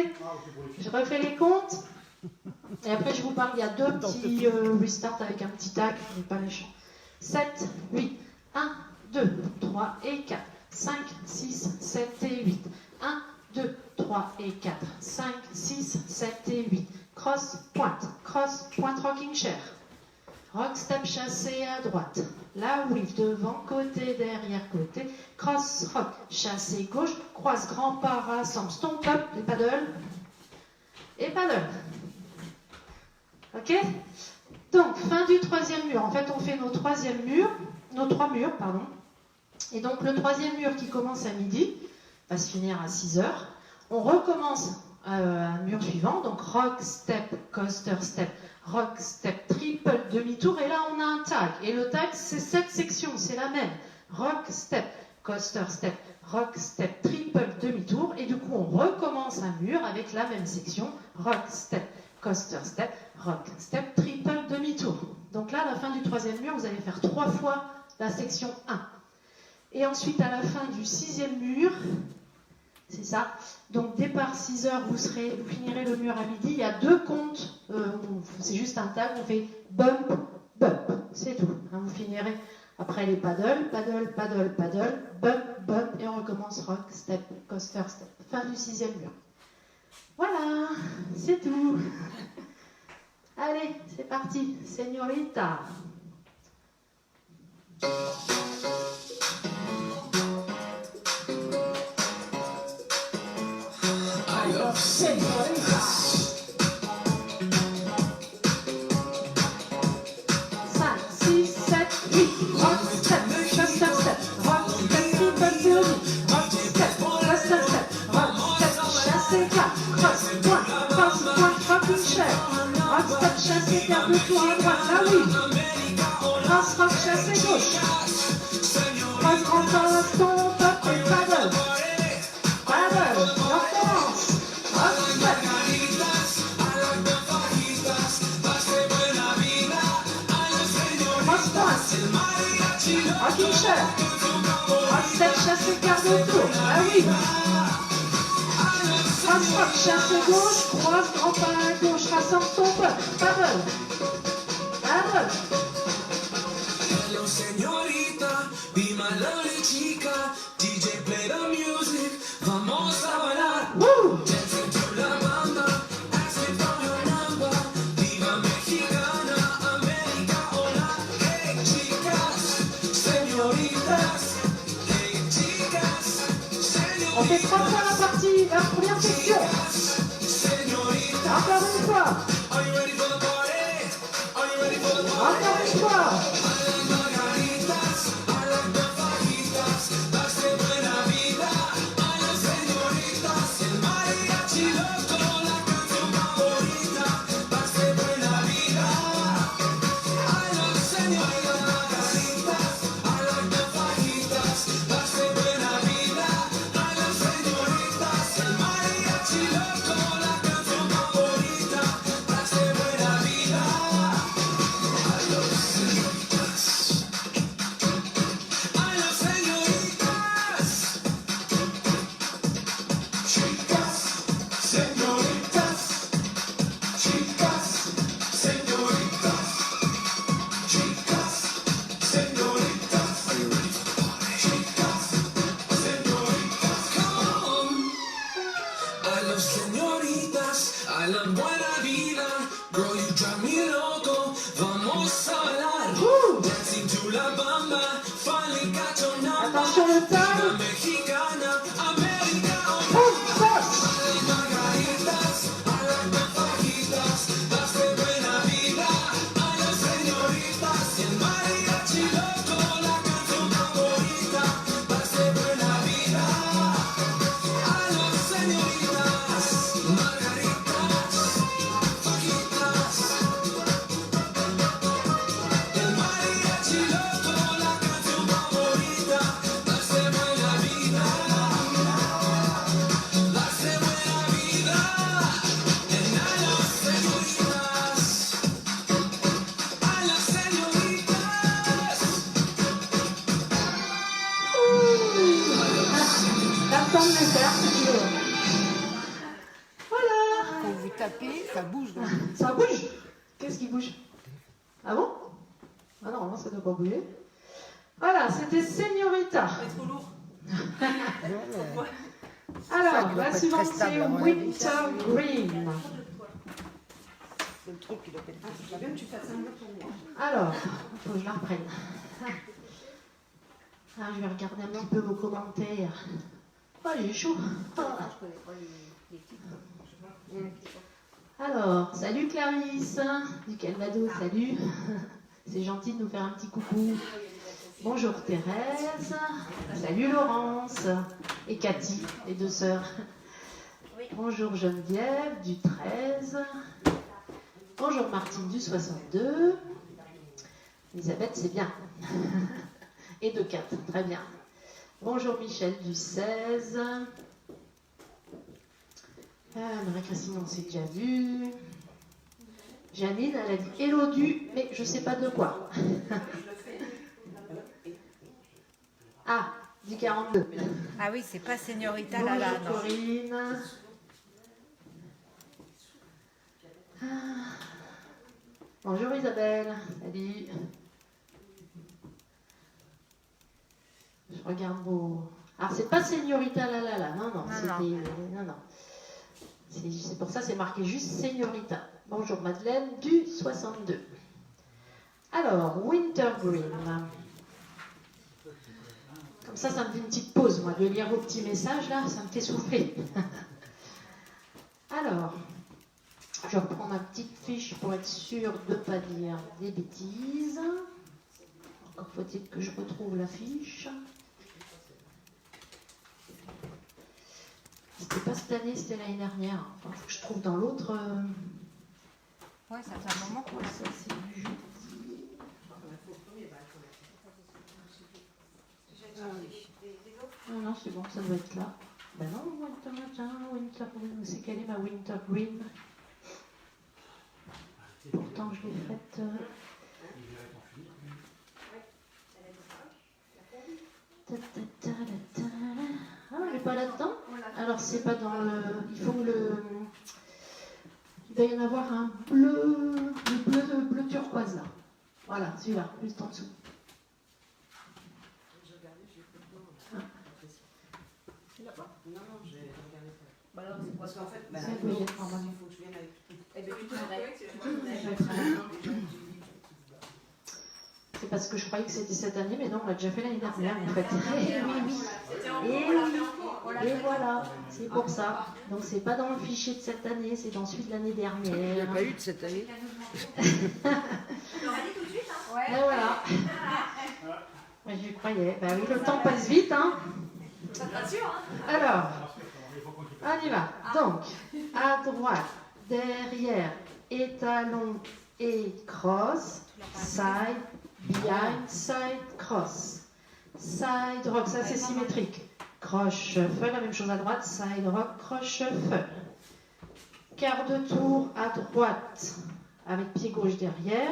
Je refais les comptes, et après je vous parle, il y a 2 petits restarts avec un petit tag, mais pas les chants. 7, 8, 1, 2, 3 et 4, 5, 6, 7 et 8, 1, 2, 3 et 4, 5, 6, 7 et 8, cross, pointe, rocking chair. Rock step chassé à droite, la weave devant, côté, derrière, côté, cross rock, chassé gauche, croise, grand pas, rassemble, stomp up, les paddles, et paddle. Ok? Donc, fin du 3e mur. En fait, on fait nos 3 murs, pardon. Et donc, le 3e mur qui commence à midi, va se finir à 6 heures. On recommence un mur suivant, donc rock, step, coaster, step, rock, step, triple, demi-tour, et là on a un tag, et le tag c'est cette section, c'est la même, rock, step, coaster, step, rock, step, triple, demi-tour, et du coup on recommence un mur avec la même section, rock, step, coaster, step, rock, step, triple, demi-tour. Donc là, à la fin du 3e mur, vous allez faire 3 fois la section 1. Et ensuite, à la fin du 6e mur, c'est ça. Donc, départ 6 heures, vous finirez le mur à midi. Il y a 2 comptes. C'est juste un tag. On fait bump, bump. C'est tout. Hein, vous finirez après les paddles, paddle, paddle, paddle, bump, bump. Et on recommence rock, step, coaster, step. Fin du 6e mur. Voilà, c'est tout. Allez, c'est parti. Señorita. Señoritas. 5, 6, 7, 8. Rock, step, coaster, step. Rock, step, triple demi. Rock, step, coaster, step. Rock, step, chassé, clap. Cross, point, rocking chair. Rock, step, chassé, garde le tour à droite. Là, oui. Cross, rock, chassé, gauche. Cross, grand pas, stomp, up et paddle. Paddle, on commence. Rocking chair. Rock step chassé garde le tour. Ah oui. Cross rock chassé gauche. Croise grand pas à gauche. Rassemble ton peuple. Paddle. Paddle. Hello, señorita, be my lovely chica. DJ play the music, vamos a bailar. Woo. Dancing to la banda, asking for your number. Viva Mexicana, América, hola. Hey, chicas, señoritas. Hey, chicas, señoritas. On fait 3 fois la partie, la première section. Señoritas. Encore une fois. Are you ready for the party? Are you ready for the party? Encore une fois. Attention le temps. Voilà. Quand vous tapez, ça bouge. Donc. Ça bouge. Qu'est-ce qui bouge? Ah bon? Ah non, ça ne doit pas bouger. Voilà, c'était Señorita. C'est trop lourd. Alors, la suivante, c'est Winter Green. C'est le truc qui doit être. Je veux bien que tu fasses un mot pour moi. Alors, il faut que je la reprenne. Ah, je vais regarder un petit peu vos commentaires. Oh, il est chaud. Alors, salut Clarisse, du Calvados, salut. C'est gentil de nous faire un petit coucou. Bonjour Thérèse, salut Laurence et Cathy, les deux sœurs. Bonjour Geneviève du 13. Bonjour Martine du 62. Elisabeth, c'est bien. Et de 4, très bien. Bonjour Michel du 16. Marie-Christine, on s'est déjà vu. Janine, elle a dit hello du, mais je ne sais pas de quoi. Ah, du 42. Ah oui, c'est pas Señorita Bonjour Lala, non. Corinne. Ah. Bonjour Isabelle. Salut. Je regarde vos... Alors, c'est pas Señorita Lala, non, non. Non. C'est pour ça c'est marqué juste Señorita. Bonjour Madeleine du 62. Alors, Winter Green. Comme ça me fait une petite pause, moi, de lire vos petits messages, là, ça me fait souffler. Alors, je reprends ma petite fiche pour être sûre de ne pas dire des bêtises. Encore faut-il que je retrouve la fiche. C'était pas cette année, c'était l'année dernière. Enfin, faut que je trouve dans l'autre. Ouais, ça fait un moment qu'on l'a Ça, c'est du jeudi. Non, c'est bon, ça doit être là. Ben non, Winter Green, c'est quelle est ma Winter Green? Pourtant, je l'ai faite. Ah, elle n'est pas là-dedans? Alors, c'est pas dans le. Il faut le. Il doit y en avoir un bleu, bleu turquoise là. Voilà, celui-là, juste en dessous. Non, j'ai regardé pas. Bah alors, c'est parce qu'en fait, Ça doit y être il normalement. faut que je vienne avec. Eh bien, tu te C'est parce que je croyais que c'était cette année, mais non, on l'a déjà fait l'année dernière en fait. C'était en Et cours, on l'a fait en cours. Et voilà, c'est pour ça. Donc c'est pas dans le fichier de cette année, c'est dans celui de l'année Il n'y a dernière. pas eu de cette année. On aurait dit tout de suite, hein. Et voilà. Ouais, j'y croyais. Ben oui, le temps passe vite, hein. Ça te rassure, hein. Alors, on y va. Donc, à droite, derrière, étalon et cross, side, behind, side, cross. Side rock, ça c'est symétrique. Croche shuffle, la même chose à droite, side rock, croche shuffle. Quart de tour à droite, avec pied gauche derrière,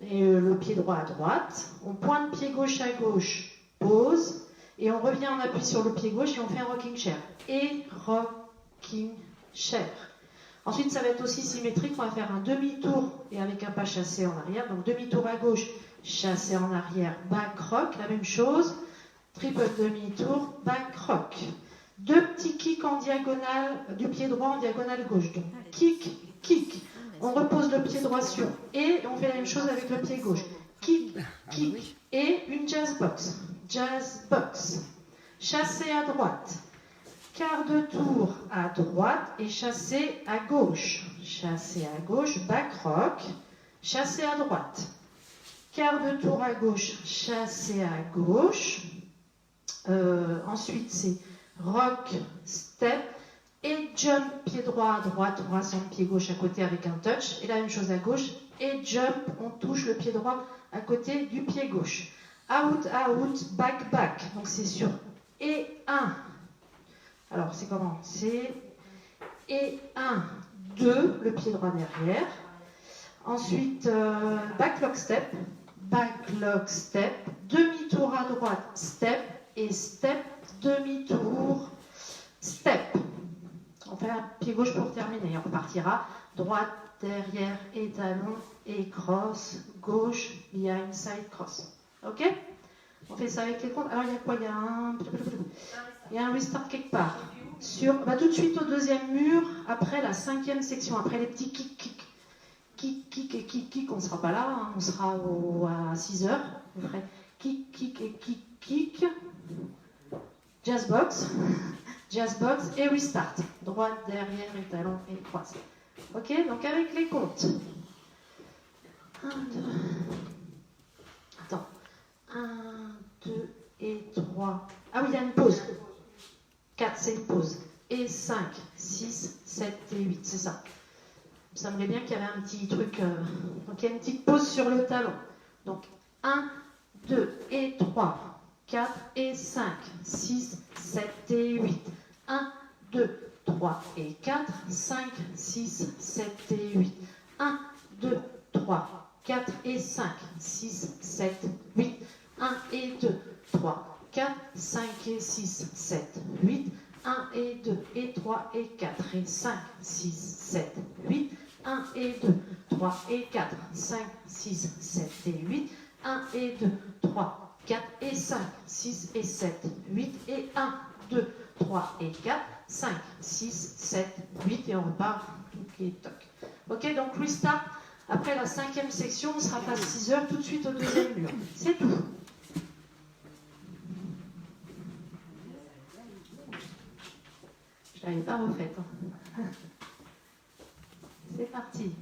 et le pied droit à droite. On pointe pied gauche à gauche, pause, et on revient, on appuie sur le pied gauche et on fait un rocking chair. Et rocking chair. Ensuite, ça va être aussi symétrique, on va faire un demi-tour et avec un pas chassé en arrière. Donc demi-tour à gauche, chassé en arrière, back rock, la même chose. Triple demi-tour, back rock. Deux petits kicks en diagonale, du pied droit en diagonale gauche. Donc kick, kick. On repose le pied droit sur et on fait la même chose avec le pied gauche. Kick, kick et une jazz box. Jazz box. Chassé à droite. Quart de tour à droite et chassé à gauche. Chassé à gauche, back rock. Chassé à droite. Quart de tour à gauche, chassé à gauche. Ensuite, c'est rock, step et jump, pied droit à droite, on rassemble pied gauche à côté avec un touch. Et la même chose à gauche. Et jump, on touche le pied droit à côté du pied gauche. Out, out, back, back. Donc c'est sur et 1. Alors c'est comment? C'est et 1, 2, le pied droit derrière. Ensuite, back lock step, demi-tour à droite, step, et step, demi-tour, step. On fait un pied gauche pour terminer. On repartira droite, derrière, étalon, et cross, gauche, behind, side, cross. Ok? On fait ça avec les comptes. Alors il y a quoi? Il y a un restart quelque part. Tout de suite au deuxième mur, après la 5e section, après les petits kick, on ne sera pas là, hein, on sera à 6 heures. On ferait kick, jazz box et restart. Droite, derrière, étalon et croise. Ok, donc avec les comptes. 1, 2. Attends. 1, 2 et 3. Ah oui, il y a une pause. 4, c'est une pause. Et 5, 6, 7 et 8, c'est ça. Il me semblait bien qu'il y avait un petit truc. Donc il y a une petite pause sur le talon. Donc 1, 2 et 3, 4 et 5, 6, 7 et 8. 1, 2, 3 et 4, 5, 6, 7 et 8. 1, 2, 3, 4 et 5, 6, 7, 8. 1 et 2, 3, 4, 5 et 6, 7, 8. 1 et 2 et 3 et 4 et 5, 6, 7, 8. 1 et 2, 3 et 4, 5, 6, 7 et 8. 1 et 2, 3, 4 et 5, 6 et 7, 8. Et 1, 2, 3 et 4, 5, 6, 7, 8. Et on repart toutes les tocs. Ok, donc restart. Après la 5e section, on sera à 6 heures tout de suite au deuxième mur. C'est tout. Je l'avais pas refaite. Hein. C'est parti.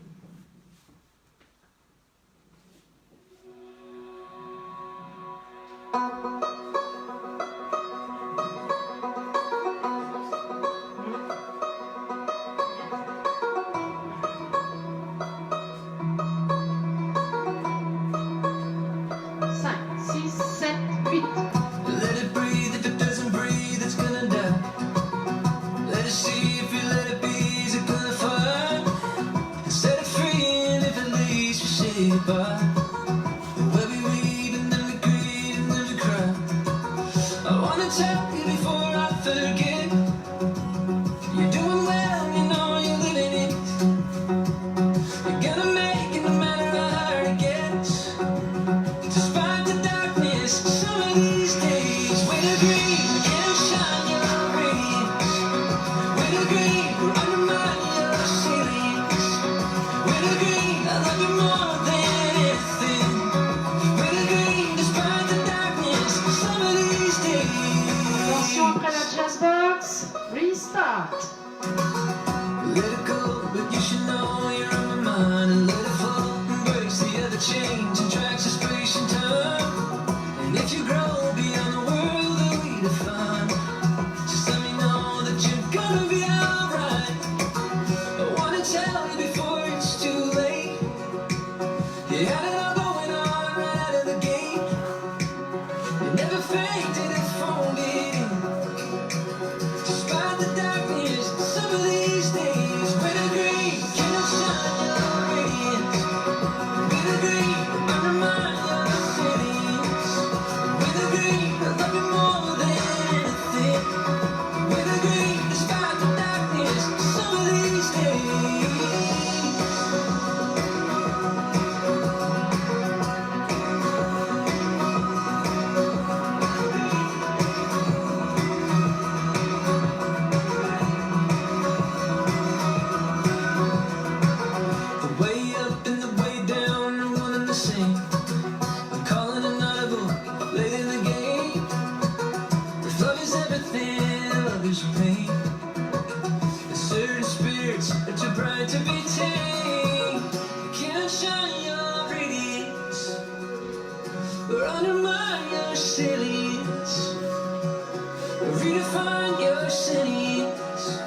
Running mind your silliness, redefine your sentence.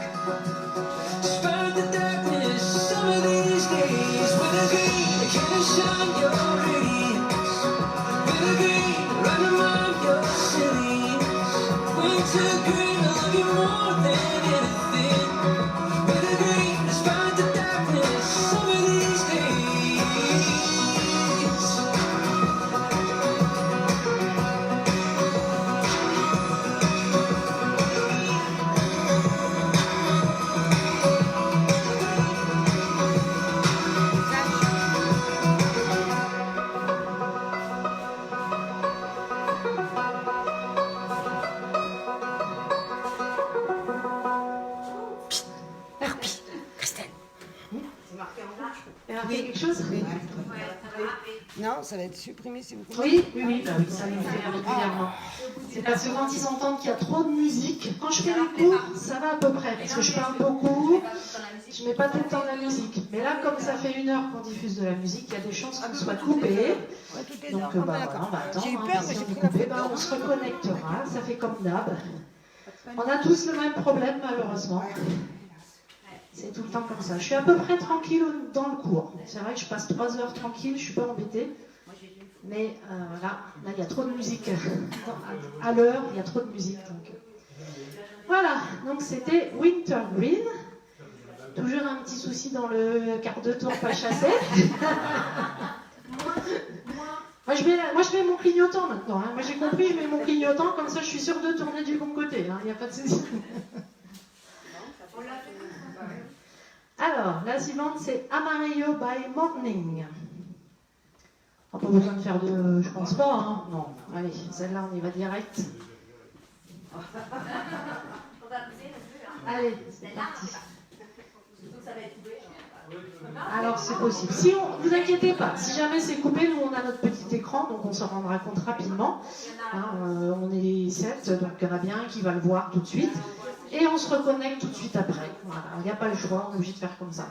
Despite the darkness, some of these days, with a green, can shine your radiance. With a green, running mind your silliness. Winter green, I love you more than anything. With a green, despite the darkness, some of these days. Il y a quelque chose? Non, ça va être supprimé si vous Oui, ça nous fait régulièrement. C'est parce que quand ils entendent qu'il y a trop de musique, quand je fais les cours, ça va à peu près, parce que je parle beaucoup, je mets pas tout le temps de la musique. Mais là, comme ça fait 1 heure qu'on diffuse de la musique, il y a des chances qu'on soit coupé. Donc, on va attendre. J'ai eu peur, mais si j'ai on est pris la coupé, photo. on se reconnectera, ça fait comme d'hab. On a tous le même problème, malheureusement. C'est tout le temps comme ça. Je suis à peu près tranquille dans le cours. C'est vrai que je passe 3 heures tranquille, je suis pas embêtée. Mais là, il y a trop de musique. À l'heure, il y a trop de musique. Donc. Voilà, donc c'était Winter Green. Toujours un petit souci dans le quart de tour pas chassé. Moi, je mets mon clignotant maintenant. Hein. Moi, j'ai compris, je mets mon clignotant, comme ça, je suis sûre de tourner du bon côté. Il n'y a pas de souci. Alors, la suivante, c'est Amarillo by Morning. On n'a pas besoin de faire de... Je pense pas, hein. Non. Allez, celle-là, on y va direct. Allez, c'est parti. Alors, c'est possible. Si on... Vous inquiétez pas, si jamais c'est coupé, nous, on a notre petit écran, donc on s'en rendra compte rapidement. Hein, on est 7, donc il y en a bien un qui va le voir tout de suite. Et on se reconnecte tout de suite après. Voilà, il n'y a pas le choix, on est obligé de faire comme ça.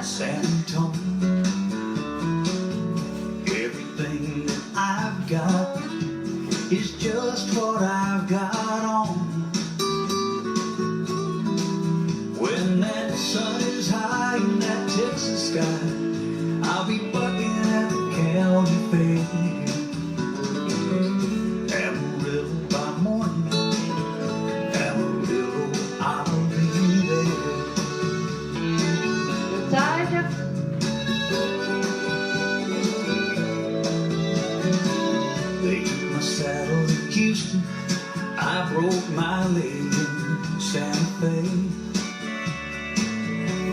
San Antonio, everything that I've got is just what I've got on. When that sun is high in that Texas sky, I'll be bucking at the county fair. Amarillo by morning, Amarillo, I'll be there. They took my saddle in Houston, I broke my leg in Santa Fe.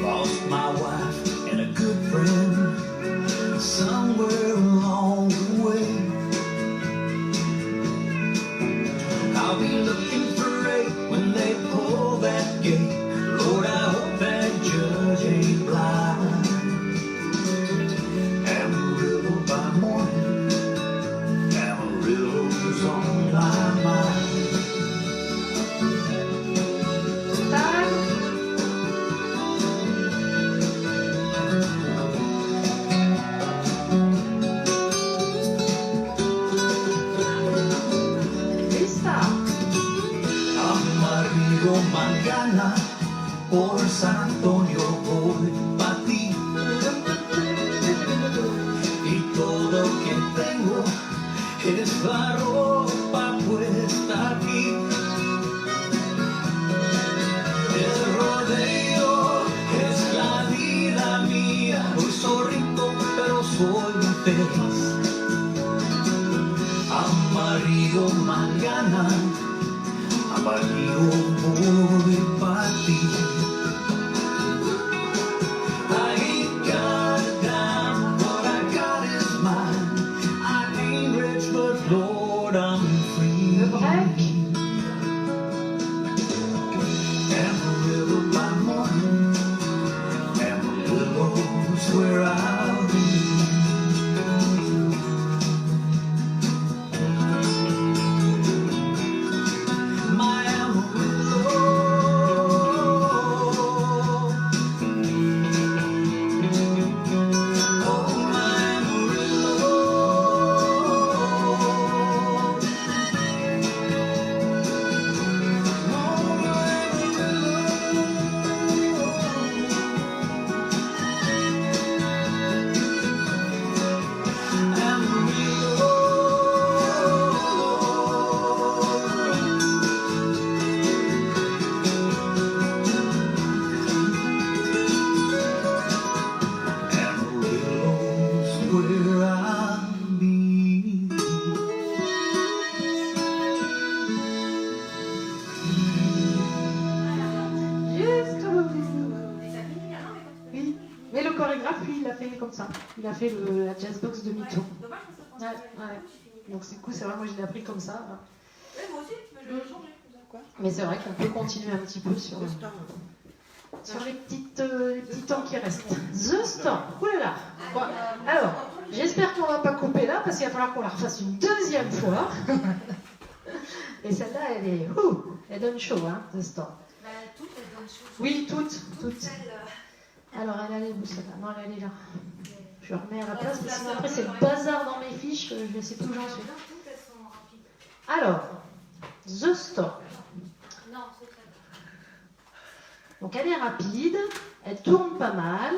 Lost my wife and a good friend somewhere along the way. I'll be looking for eight when they pull that gate. Lord, I hope that judge ain't blind. Amarillo by morning, Amarillo's on my mind. Amarillo mañana, por San Antonio voy pa' ti. Y todo lo que tengo es la ropa puesta aquí. El rodeo es la vida mía. Hoy soy rico, pero soy feliz. Amarillo mañana, Amarillo voy pa' ti. I ain't got a dime, what I got is mine. I ain't rich, but Lord, I'm free. Le break. il a fait comme ça. Il a fait la jazz box demi-tour. Dommage que ça Ouais, ouais. Donc c'est cool, c'est vrai, moi je l'ai appris comme ça. Là. Ouais, moi aussi, mais je vais le changer. Mais c'est vrai qu'on peut continuer un petit peu sur les petits temps qui restent. The Storm, oulala. Bon, alors, j'espère qu'on va pas couper là, parce qu'il va falloir qu'on la refasse une deuxième fois. Et celle-là, elle donne chaud, hein, The Storm. Bah, toutes, elles donnent chaud. Oui, toutes. Celle, Alors, elle est où celle-là? Non, elle est là. Je remets à la place, parce que sinon après c'est le bazar dans mes fiches, je ne sais plus où j'en suis. toutes, elles sont rapides. Alors, The Storm. Non, c'est très bien. Donc elle est rapide, elle tourne pas mal,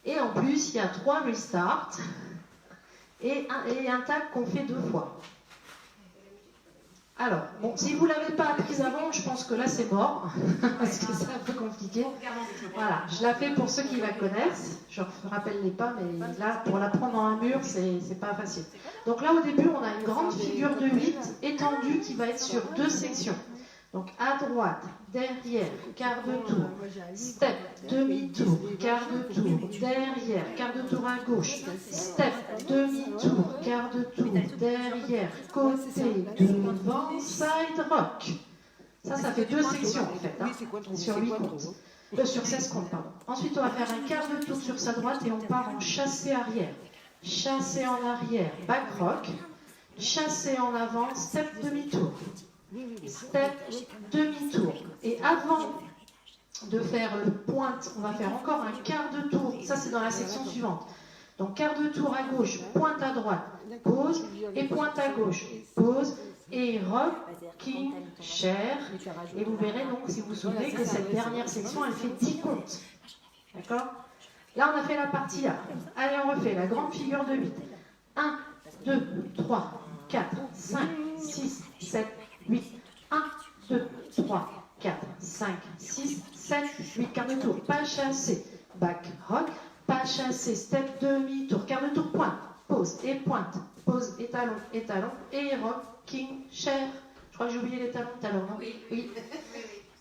et en plus il y a 3 restarts et un tag qu'on fait 2 fois. Alors, bon, si vous ne l'avez pas apprise avant, je pense que là c'est mort, parce que c'est un peu compliqué. Voilà, je la fais pour ceux qui la connaissent, je ne rappelle les pas, mais là, pour la prendre dans un mur, c'est pas facile. Donc là, au début, on a une grande figure de 8 étendue qui va être sur 2 sections. Donc à droite, derrière, quart de tour, step, demi-tour, quart de tour, derrière, quart de tour à gauche, step, demi-tour, quart de tour, derrière, côté, devant, side rock. Ça fait 2 sections en fait, hein, sur 8 comptes. Sur 16 comptes, pardon. Ensuite, on va faire un quart de tour sur sa droite et on part en chassé arrière. Chassé en arrière, back rock. Chassé en avant, step, demi-tour. Step, demi-tour. Et avant de faire le pointe, on va faire encore un quart de tour. Ça, c'est dans la section suivante. Donc, quart de tour à gauche, pointe à droite, pause, et pointe à gauche, pause, et rocking chair. Et vous verrez donc, si vous vous souvenez, que cette dernière section, elle fait 10 comptes. D'accord? Là, on a fait la partie A. Allez, on refait la grande figure de 8. 1, 2, 3, 4, 5, 6, 7, 8, 1, 2, 3, 4, 5, 6, 7, 8, quart de tour, pas chassé, back rock, pas chassé, step, demi-tour, quart de tour, pointe, pause et pointe, pause et talon, et rocking chair. Je crois que j'ai oublié les talons, non? Oui.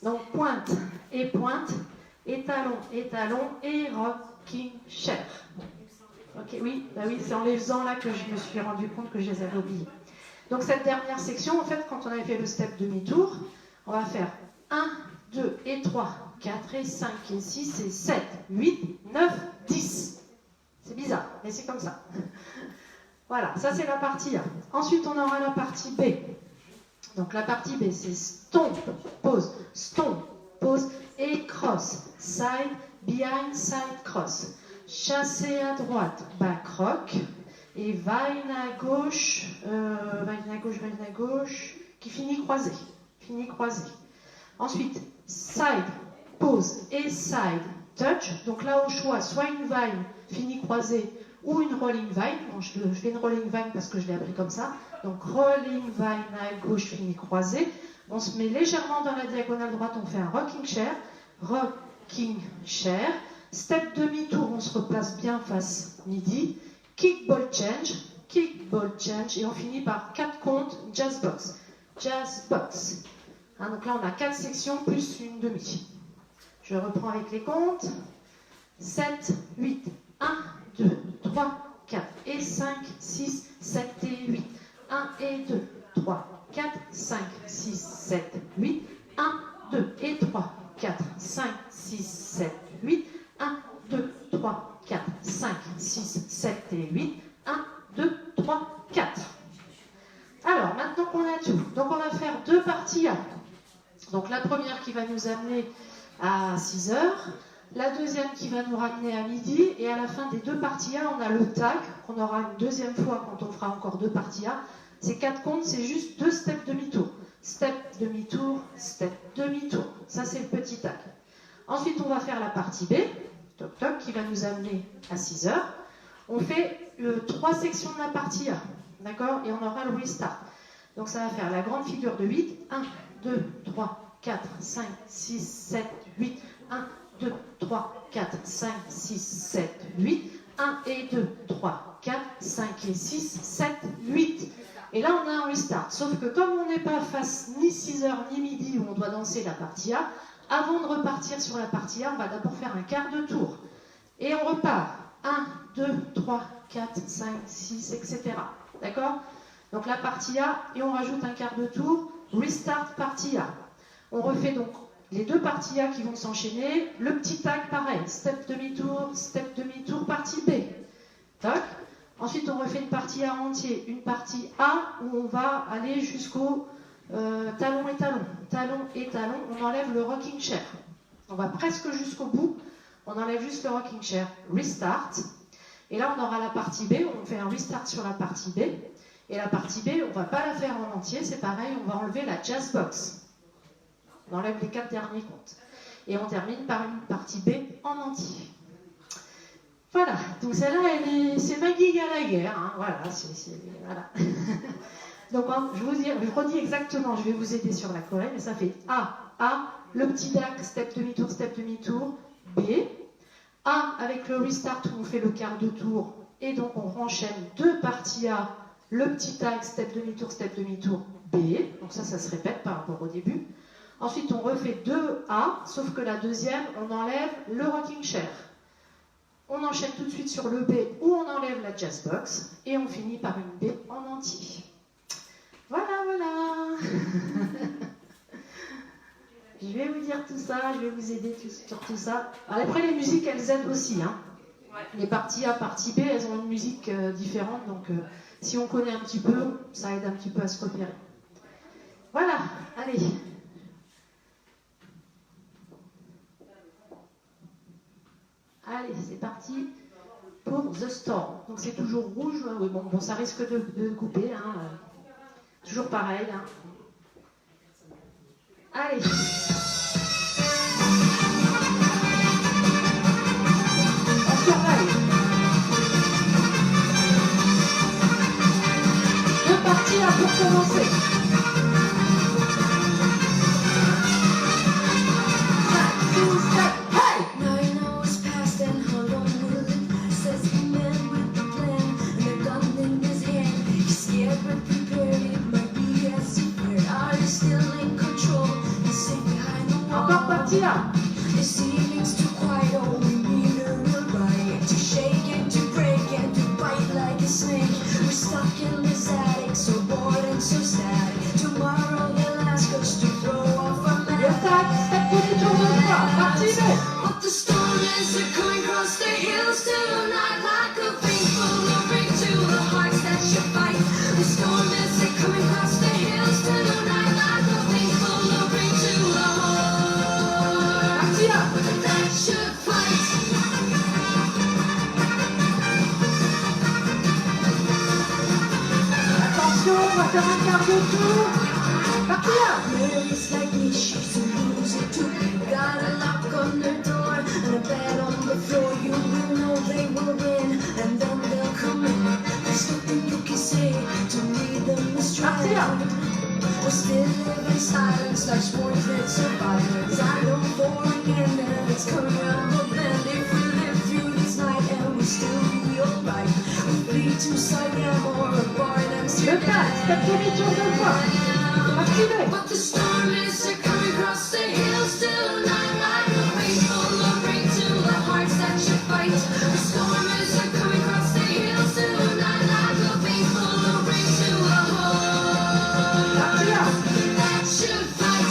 Donc pointe, et talon, et rocking chair. Ok, oui, bah oui, c'est en les faisant là que je me suis rendu compte que je les avais oubliés. Donc cette dernière section, en fait, quand on avait fait le step demi-tour, on va faire 1, 2 et 3, 4 et 5 et 6 et 7, 8, 9, 10. C'est bizarre, mais c'est comme ça. Voilà, ça c'est la partie A. Ensuite, on aura la partie B. Donc la partie B, c'est stomp, pause, et cross, side, behind, side, cross. Chassé à droite, back rock. Et vine à gauche, qui finit croisé. Ensuite, side, pause et side, touch. Donc là, au choix, soit une vine finie croisée ou une rolling vine. Bon, je fais une rolling vine parce que je l'ai appris comme ça. Donc rolling vine à gauche, finie croisée. On se met légèrement dans la diagonale droite, on fait un rocking chair. Step demi-tour, on se replace bien face midi. Kickball change, et on finit par 4 comptes, jazz box. Hein, donc là, on a 4 sections plus une demi. Je reprends avec les comptes. 7, 8, 1, 2, 3, 4 et 5, 6, 7 et 8. 1 et 2, 3, 4, 5, 6, 7, 8. 1, 2 et 3, 4, 5, 6, 7, 8. 1, 2, 3, 4, 5, 6, 7 et 8. 1, 2, 3, 4. Alors, maintenant qu'on a tout, donc on va faire 2 parties A. Donc la première qui va nous amener à 6 heures, la deuxième qui va nous ramener à midi, et à la fin des 2 parties A, on a le tag, qu'on aura une deuxième fois quand on fera encore 2 parties A. Ces 4 comptes, c'est juste 2 steps demi-tour. Step, demi-tour, step, demi-tour. Ça, c'est le petit tag. Ensuite, on va faire la partie B, qui va nous amener à 6 heures. On fait 3 sections de la partie A, d'accord? Et on aura le restart. Donc ça va faire la grande figure de 8. 1, 2, 3, 4, 5, 6, 7, 8. 1, 2, 3, 4, 5, 6, 7, 8. 1 et 2, 3, 4, 5 et 6, 7, 8. Et là, on a un restart. Sauf que comme on n'est pas face ni 6h ni midi où on doit danser la partie A, avant de repartir sur la partie A, on va d'abord faire un quart de tour. Et on repart. 1, 2, 3, 4, 5, 6, etc. D'accord? Donc la partie A, et on rajoute un quart de tour. Restart partie A. On refait donc les deux parties A qui vont s'enchaîner. Le petit tag, pareil. Step demi-tour, partie B. Tac. Ensuite, on refait une partie A entier. Une partie A où on va aller jusqu'au talon et talon. Talon et talon. On enlève le rocking chair. On va presque jusqu'au bout. On enlève juste le rocking chair. Restart. Et là, on aura la partie B. On fait un restart sur la partie B. Et la partie B, on ne va pas la faire en entier. C'est pareil, on va enlever la jazz box. On enlève les 4 derniers comptes. Et on termine par une partie B en entier. Voilà. Donc celle-là, c'est Maggie Gallagher. Hein. Voilà. Voilà. Donc je redis exactement. Je vais vous aider sur la choré. Mais ça fait A, le petit DAC, step demi-tour, B. A avec le restart où on fait le quart de tour. Et donc on enchaîne deux parties A. Le petit tag, step demi-tour, B. Donc ça se répète par rapport au début. Ensuite, on refait 2A, sauf que la deuxième, on enlève le rocking chair. On enchaîne tout de suite sur le B, où on enlève la jazz box, et on finit par une B en entier. Voilà. Je vais vous dire tout ça, je vais vous aider sur tout ça. Alors, après, les musiques, elles aident aussi. Hein. Les parties A, partie B, elles ont une musique différente, donc si on connaît un petit peu, ça aide un petit peu à se repérer. Voilà, allez. Allez, c'est parti pour The Storm. Donc c'est toujours rouge, oui, bon, ça risque de couper, hein. Toujours pareil. Hein. Allez. On surveille. Deux parties là pour commencer. Encore partie là. Attention, on va faire un quart de tour. Parti là. Got a lock on the door and a bed on the floor. You will know they will win, and then they'll come in. There's nothing you can say to lead them astray. We're still living in silence like sportsmen survivors. I know boring and then it's coming around the bend. If we live through this night and we still be alright, we'll be to Siam or a bar in Amsterdam. But the storm is coming across the hills tonight like a rainfall of rain to the hearts that should fight. The storm is coming across the hills tonight like a rainfall of rain to the hearts that should fight.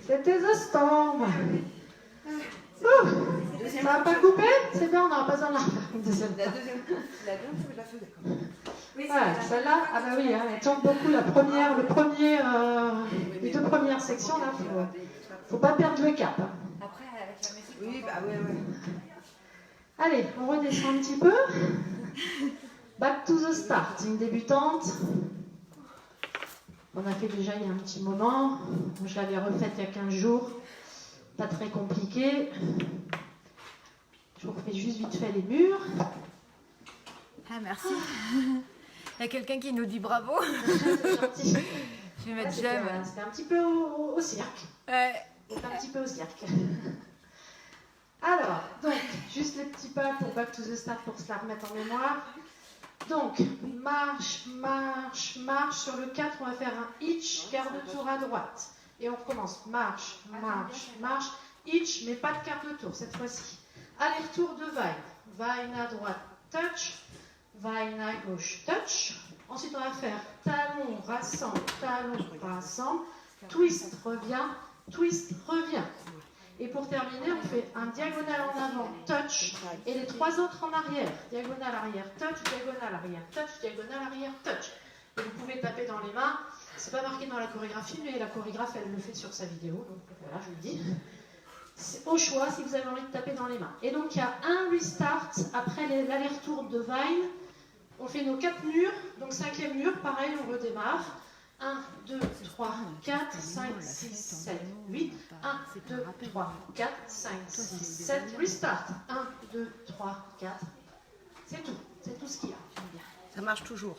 C'était The Storm. Ça va pas couper? C'est bien, on n'aura pas besoin de la faire une deuxième fois. La deuxième fois, je la fais, d'accord. Ouais, celle-là, ah bah oui, hein, elle tombe beaucoup. La première, les deux premières sections, là, faut pas perdre le cap. Hein. Après, avec la musique. Oui, bah ouais, ouais. Allez, on redescend un petit peu. Back to the start, une débutante. On a fait déjà il y a un petit moment. Je l'avais refaite il y a 15 jours. Pas très compliqué. Je vous refais juste vite fait les murs. Ah, merci. Il y a quelqu'un qui nous dit bravo. C'est gentil. Je vais mettre C'était j'aime. c'était un petit peu au cirque. Ouais. C'était un petit peu au cirque. Alors, donc, juste les petits pas pour Back to the Start pour se la remettre en mémoire. Donc, marche, marche, marche. Sur le 4, on va faire un hitch, quart de tour à droite. Et on recommence. Marche, marche, marche. Hitch, mais pas de quart de tour cette fois-ci. Aller-retour de Vine. Vine à droite, touch. Vine à gauche, touch. Ensuite, on va faire talon, rassemble, twist, revient, twist, revient. Et pour terminer, on fait un diagonal en avant, touch, et les trois autres en arrière. Diagonal arrière, touch, diagonal arrière, touch, diagonal arrière, touch. Et vous pouvez taper dans les mains. C'est pas marqué dans la chorégraphie, mais la chorégraphe, elle le fait sur sa vidéo. Donc voilà, je vous le dis. C'est au choix si vous avez envie de taper dans les mains. Et donc il y a un restart après l'aller-retour de Vine. On fait nos 4 murs. Donc 5e mur, pareil, on redémarre. 1, 2, 3, 4, 5, 6, 7, 8. 1, 2, 3, 4, 5, 6, 7. Restart. 1, 2, 3, 4. C'est tout. C'est tout ce qu'il y a. Ça marche toujours.